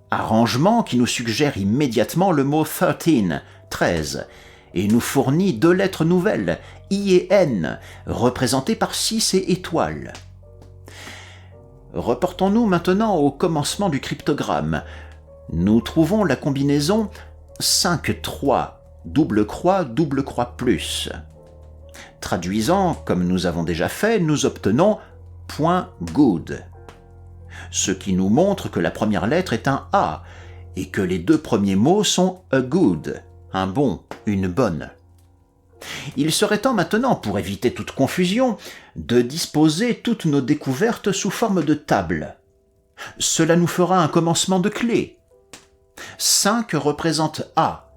arrangement qui nous suggère immédiatement le mot 13, et nous fournit 2 lettres nouvelles, I et N, représentées par 6 et étoiles. Reportons-nous maintenant au commencement du cryptogramme. Nous trouvons la combinaison 5-3, double croix plus. Traduisant, comme nous avons déjà fait, nous obtenons .good. Ce qui nous montre que la première lettre est un A, et que les 2 premiers mots sont a good, un bon, une bonne. Il serait temps maintenant, pour éviter toute confusion, de disposer toutes nos découvertes sous forme de table. Cela nous fera un commencement de clé. 5 représente A,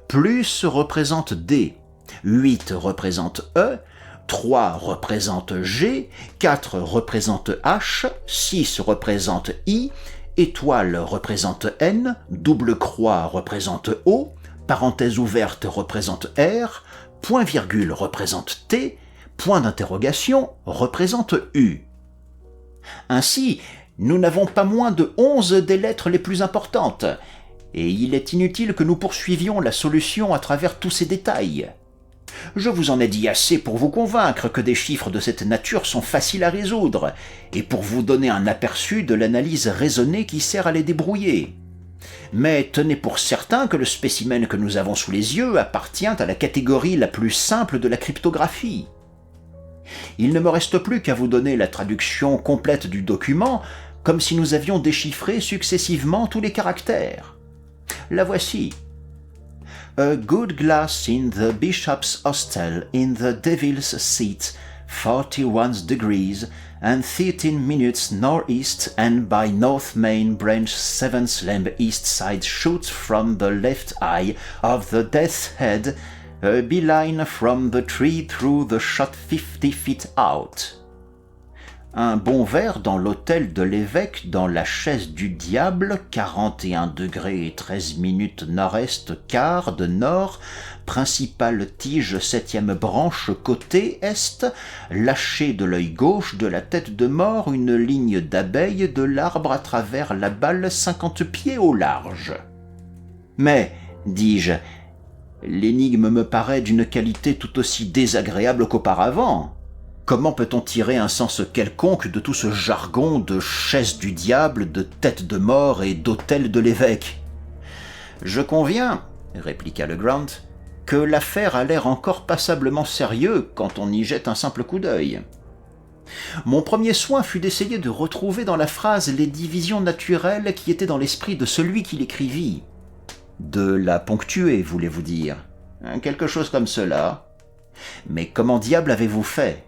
plus représente D, 8 représente E, 3 représente G, 4 représente H, 6 représente I, étoile représente N, double croix représente O, parenthèse ouverte représente R, point-virgule représente T, point d'interrogation représente U. Ainsi, nous n'avons pas moins de 11 des lettres les plus importantes, et il est inutile que nous poursuivions la solution à travers tous ces détails. Je vous en ai dit assez pour vous convaincre que des chiffres de cette nature sont faciles à résoudre, et pour vous donner un aperçu de l'analyse raisonnée qui sert à les débrouiller. Mais tenez pour certain que le spécimen que nous avons sous les yeux appartient à la catégorie la plus simple de la cryptographie. Il ne me reste plus qu'à vous donner la traduction complète du document, comme si nous avions déchiffré successivement tous les caractères. La voici. A good glass in the bishop's hostel in the devil's seat, 41 degrees and 13 minutes northeast and by North Main Branch 7th limb east side shoots from the left eye of the Death's Head, a beeline from the tree through the shot 50 feet out. Un bond vert dans l'hôtel de l'évêque dans la chaise du diable, 41 degrés et 13 minutes nord-est quart de nord, principale tige 7e branche côté est, lâché de l'œil gauche de la tête de mort une ligne d'abeille de l'arbre à travers la balle 50 pieds au large. Mais, dis-je, l'énigme me paraît d'une qualité tout aussi désagréable qu'auparavant. Comment peut-on tirer un sens quelconque de tout ce jargon de chaise du diable, de tête de mort et d'hôtel de l'évêque ? Je conviens, répliqua Legrand, que l'affaire a l'air encore passablement sérieux quand on y jette un simple coup d'œil. Mon premier soin fut d'essayer de retrouver dans la phrase les divisions naturelles qui étaient dans l'esprit de celui qui l'écrivit. De la ponctuer, voulez-vous dire ? Quelque chose comme cela. Mais comment diable avez-vous fait ?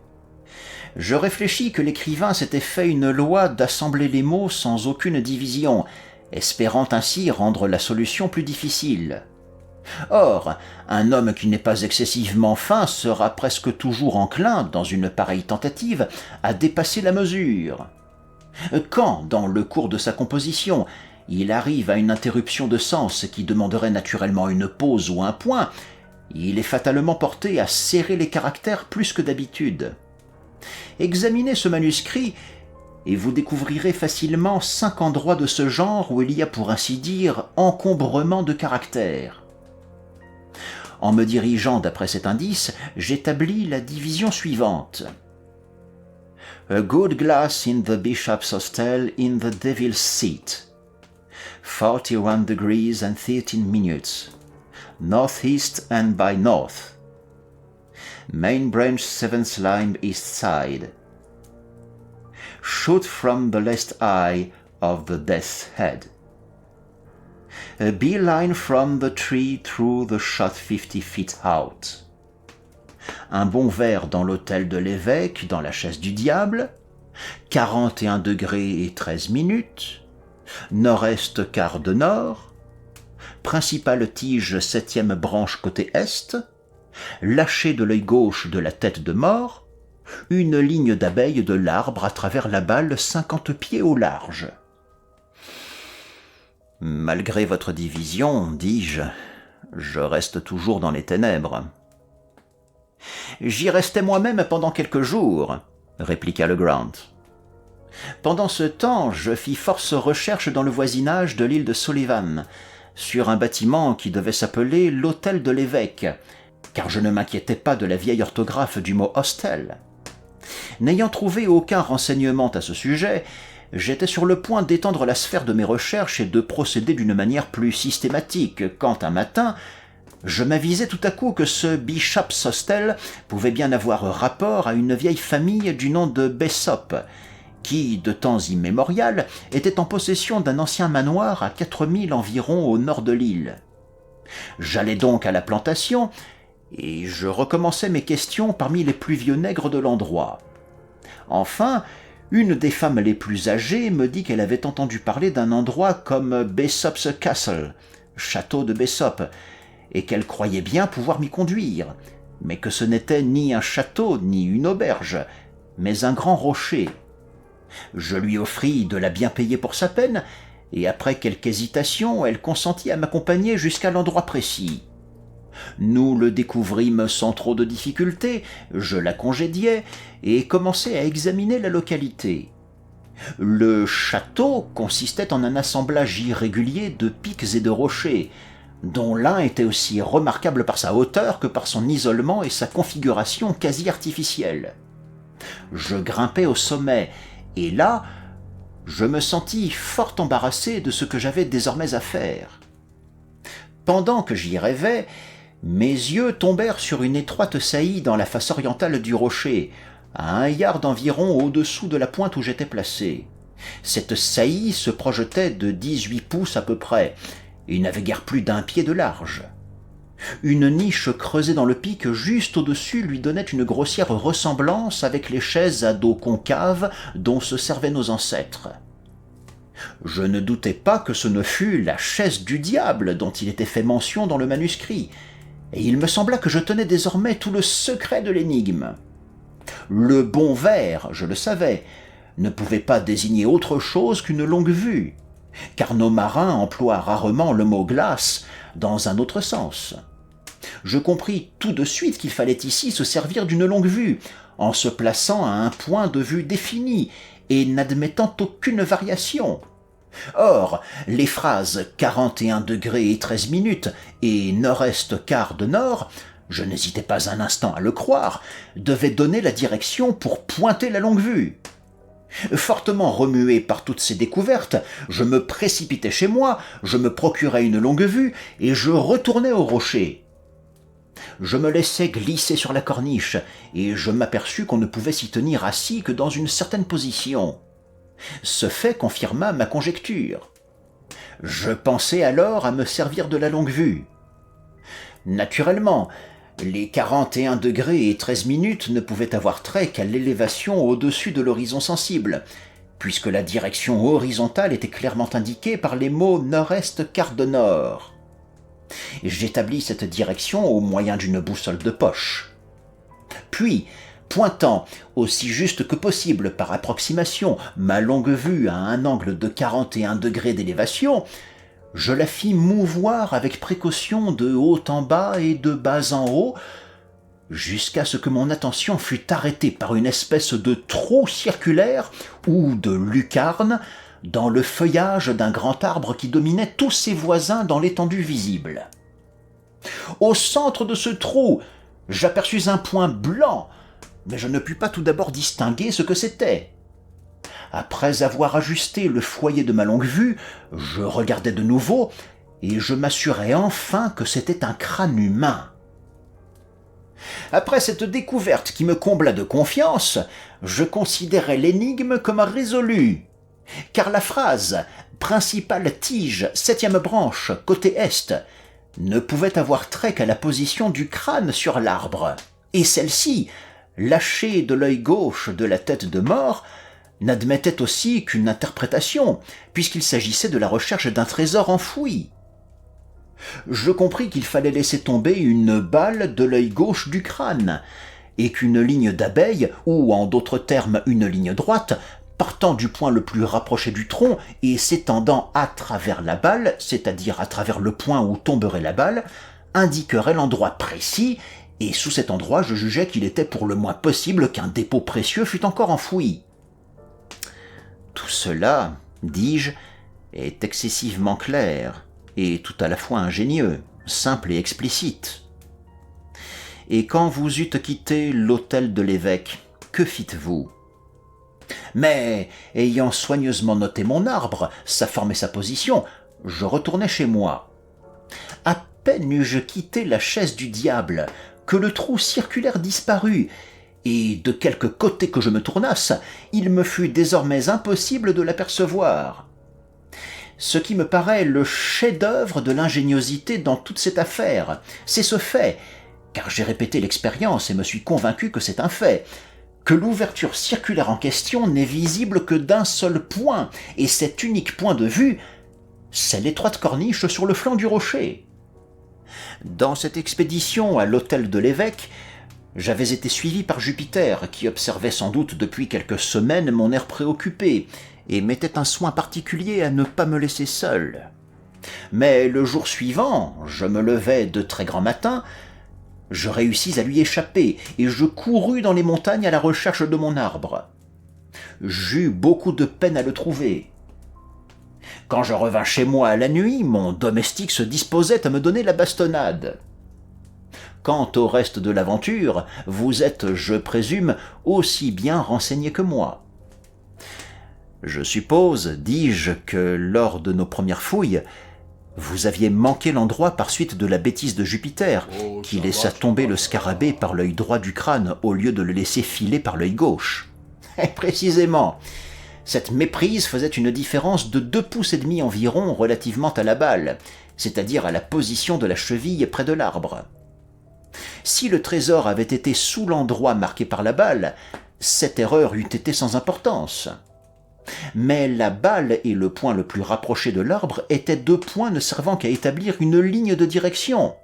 Je réfléchis que l'écrivain s'était fait une loi d'assembler les mots sans aucune division, espérant ainsi rendre la solution plus difficile. Or, un homme qui n'est pas excessivement fin sera presque toujours enclin, dans une pareille tentative, à dépasser la mesure. Quand, dans le cours de sa composition, il arrive à une interruption de sens qui demanderait naturellement une pause ou un point, il est fatalement porté à serrer les caractères plus que d'habitude. Examinez ce manuscrit et vous découvrirez facilement 5 endroits de ce genre où il y a pour ainsi dire encombrement de caractères. En me dirigeant d'après cet indice, j'établis la division suivante. A good glass in the bishop's hostel in the devil's seat. 41 degrees and 13 minutes. Northeast and by north. Main branch 7th line east side. Shoot from the left eye of the Death's Head. A beeline from the tree through the shot 50 feet out. Un bond vert dans l'hôtel de l'évêque, dans la chaise du diable. 41 degrés et 13 minutes. Nord-est quart de nord. Principale tige 7e branche côté est. Lâché de l'œil gauche de la tête de mort, une ligne d'abeille de l'arbre à travers la balle 50 pieds au large. Malgré votre division, dis-je, je reste toujours dans les ténèbres. J'y restais moi-même pendant quelques jours, répliqua Legrand. Pendant ce temps, je fis force recherches dans le voisinage de l'île de Sullivan, sur un bâtiment qui devait s'appeler l'hôtel de l'évêque, car je ne m'inquiétais pas de la vieille orthographe du mot hostel. N'ayant trouvé aucun renseignement à ce sujet, j'étais sur le point d'étendre la sphère de mes recherches et de procéder d'une manière plus systématique, quand un matin, je m'avisai tout à coup que ce Bishop's Hostel pouvait bien avoir rapport à une vieille famille du nom de Bessop, qui, de temps immémorial, était en possession d'un ancien manoir à 4000 environ au nord de l'île. J'allai donc à la plantation, et je recommençai mes questions parmi les plus vieux nègres de l'endroit. Enfin, une des femmes les plus âgées me dit qu'elle avait entendu parler d'un endroit comme Bessop's Castle, château de Bessop, et qu'elle croyait bien pouvoir m'y conduire, mais que ce n'était ni un château ni une auberge, mais un grand rocher. Je lui offris de la bien payer pour sa peine, et après quelque hésitation, elle consentit à m'accompagner jusqu'à l'endroit précis. Nous le découvrîmes sans trop de difficulté, je la congédiai et commençai à examiner la localité. Le château consistait en un assemblage irrégulier de pics et de rochers, dont l'un était aussi remarquable par sa hauteur que par son isolement et sa configuration quasi artificielle. Je grimpai au sommet, et là, je me sentis fort embarrassé de ce que j'avais désormais à faire. Pendant que j'y rêvais, mes yeux tombèrent sur une étroite saillie dans la face orientale du rocher, à 1 yard environ au-dessous de la pointe où j'étais placé. Cette saillie se projetait de 18 pouces à peu près, et n'avait guère plus d'1 pied de large. Une niche creusée dans le pic juste au-dessus lui donnait une grossière ressemblance avec les chaises à dos concave dont se servaient nos ancêtres. Je ne doutais pas que ce ne fût la chaise du diable dont il était fait mention dans le manuscrit, et il me sembla que je tenais désormais tout le secret de l'énigme. Le bon verre, je le savais, ne pouvait pas désigner autre chose qu'une longue-vue, car nos marins emploient rarement le mot glace dans un autre sens. Je compris tout de suite qu'il fallait ici se servir d'une longue-vue, en se plaçant à un point de vue défini et n'admettant aucune variation. Or, les phrases 41 degrés et 13 minutes et nord-est quart de nord, je n'hésitais pas un instant à le croire, devaient donner la direction pour pointer la longue-vue. Fortement remué par toutes ces découvertes, je me précipitai chez moi, je me procurai une longue-vue et je retournai au rocher. Je me laissai glisser sur la corniche et je m'aperçus qu'on ne pouvait s'y tenir assis que dans une certaine position. Ce fait confirma ma conjecture. Je pensai alors à me servir de la longue-vue. Naturellement, les 41 degrés et 13 minutes ne pouvaient avoir trait qu'à l'élévation au-dessus de l'horizon sensible, puisque la direction horizontale était clairement indiquée par les mots nord-est quart de nord. J'établis cette direction au moyen d'une boussole de poche. Puis, pointant, aussi juste que possible par approximation, ma longue-vue à un angle de 41 degrés d'élévation, je la fis mouvoir avec précaution de haut en bas et de bas en haut, jusqu'à ce que mon attention fût arrêtée par une espèce de trou circulaire ou de lucarne dans le feuillage d'un grand arbre qui dominait tous ses voisins dans l'étendue visible. Au centre de ce trou, j'aperçus un point blanc, mais je ne pus pas tout d'abord distinguer ce que c'était. Après avoir ajusté le foyer de ma longue-vue, je regardai de nouveau et je m'assurai enfin que c'était un crâne humain. Après cette découverte qui me combla de confiance, je considérai l'énigme comme résolue, car la phrase « principale tige, 7e branche, côté est » ne pouvait avoir trait qu'à la position du crâne sur l'arbre, et celle-ci, lâchée de l'œil gauche de la tête de mort, n'admettait aussi qu'une interprétation, puisqu'il s'agissait de la recherche d'un trésor enfoui. Je compris qu'il fallait laisser tomber une balle de l'œil gauche du crâne, et qu'une ligne d'abeille, ou en d'autres termes une ligne droite, partant du point le plus rapproché du tronc et s'étendant à travers la balle, c'est-à-dire à travers le point où tomberait la balle, indiquerait l'endroit précis, et sous cet endroit je jugeais qu'il était pour le moins possible qu'un dépôt précieux fût encore enfoui. Tout cela, dis-je, est excessivement clair, et tout à la fois ingénieux, simple et explicite. Et quand vous eûtes quitté l'hôtel de l'évêque, que fîtes-vous ? Mais, ayant soigneusement noté mon arbre, sa forme et sa position, je retournai chez moi. À peine eus-je quitté la chaise du diable, que le trou circulaire disparut, et de quelque côté que je me tournasse, il me fut désormais impossible de l'apercevoir. Ce qui me paraît le chef-d'œuvre de l'ingéniosité dans toute cette affaire, c'est ce fait, car j'ai répété l'expérience et me suis convaincu que c'est un fait, que l'ouverture circulaire en question n'est visible que d'un seul point, et cet unique point de vue, c'est l'étroite corniche sur le flanc du rocher. Dans cette expédition à l'hôtel de l'évêque, j'avais été suivi par Jupiter, qui observait sans doute depuis quelques semaines mon air préoccupé, et mettait un soin particulier à ne pas me laisser seul. Mais le jour suivant, je me levai de très grand matin, je réussis à lui échapper, et je courus dans les montagnes à la recherche de mon arbre. J'eus beaucoup de peine à le trouver. Quand je revins chez moi à la nuit, mon domestique se disposait à me donner la bastonnade. Quant au reste de l'aventure, vous êtes, je présume, aussi bien renseigné que moi. Je suppose, dis-je, que lors de nos premières fouilles, vous aviez manqué l'endroit par suite de la bêtise de Jupiter, qui laissa tomber le scarabée par l'œil droit du crâne au lieu de le laisser filer par l'œil gauche. Et précisément, cette méprise faisait une différence de 2,5 pouces environ relativement à la balle, c'est-à-dire à la position de la cheville près de l'arbre. Si le trésor avait été sous l'endroit marqué par la balle, cette erreur eût été sans importance. Mais la balle et le point le plus rapproché de l'arbre étaient 2 points ne servant qu'à établir une ligne de direction.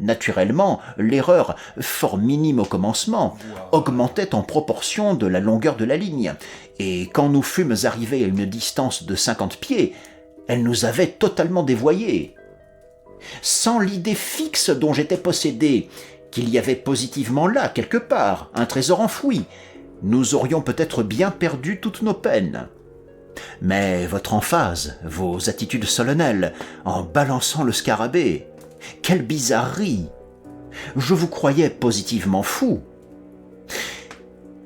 Naturellement, l'erreur, fort minime au commencement, augmentait en proportion de la longueur de la ligne, et quand nous fûmes arrivés à une distance de 50 pieds, elle nous avait totalement dévoyés. Sans l'idée fixe dont j'étais possédé, qu'il y avait positivement là, quelque part, un trésor enfoui, nous aurions peut-être bien perdu toutes nos peines. Mais votre emphase, vos attitudes solennelles, en balançant le scarabée, quelle bizarrerie! Je vous croyais positivement fou.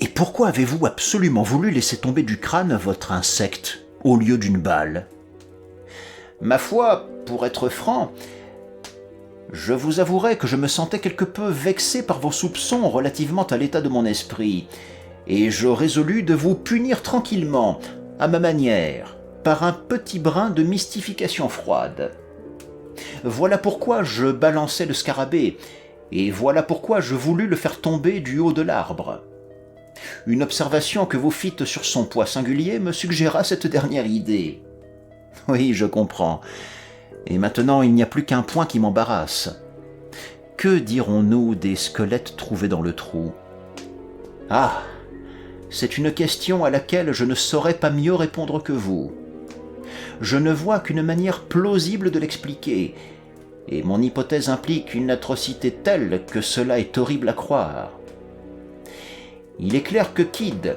Et pourquoi avez-vous absolument voulu laisser tomber du crâne votre insecte, au lieu d'une balle? Ma foi, pour être franc, je vous avouerai que je me sentais quelque peu vexé par vos soupçons relativement à l'état de mon esprit, et je résolus de vous punir tranquillement, à ma manière, par un petit brin de mystification froide. Voilà pourquoi je balançai le scarabée, et voilà pourquoi je voulus le faire tomber du haut de l'arbre. Une observation que vous fîtes sur son poids singulier me suggéra cette dernière idée. Oui, je comprends. Et maintenant, il n'y a plus qu'un point qui m'embarrasse. Que dirons-nous des squelettes trouvés dans le trou? Ah, c'est une question à laquelle je ne saurais pas mieux répondre que vous. Je ne vois qu'une manière plausible de l'expliquer, et mon hypothèse implique une atrocité telle que cela est horrible à croire. Il est clair que Kidd,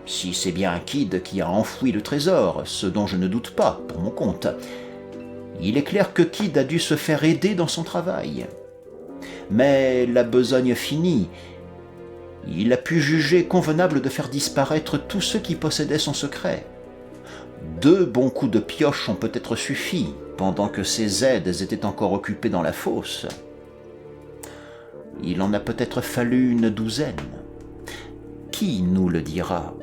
si c'est bien Kidd qui a enfoui le trésor, ce dont je ne doute pas pour mon compte, il est clair que Kidd a dû se faire aider dans son travail. Mais la besogne finie, il a pu juger convenable de faire disparaître tous ceux qui possédaient son secret. 2 bons coups de pioche ont peut-être suffi, pendant que ses aides étaient encore occupées dans la fosse. Il en a peut-être fallu une 12aine. Qui nous le dira ?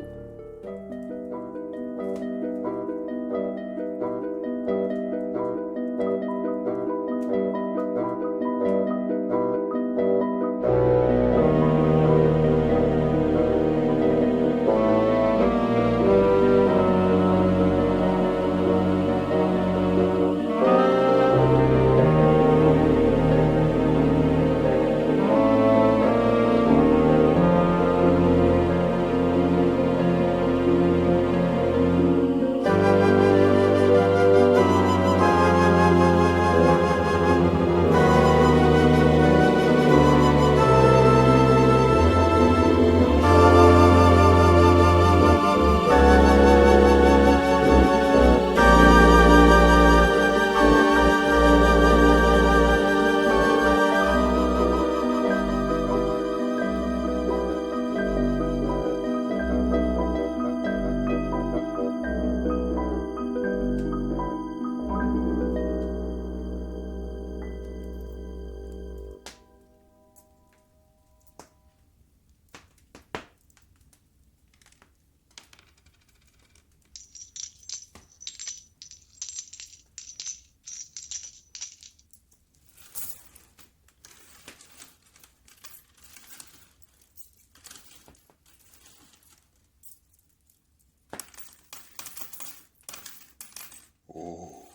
Oh,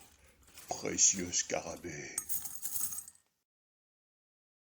précieux scarabée,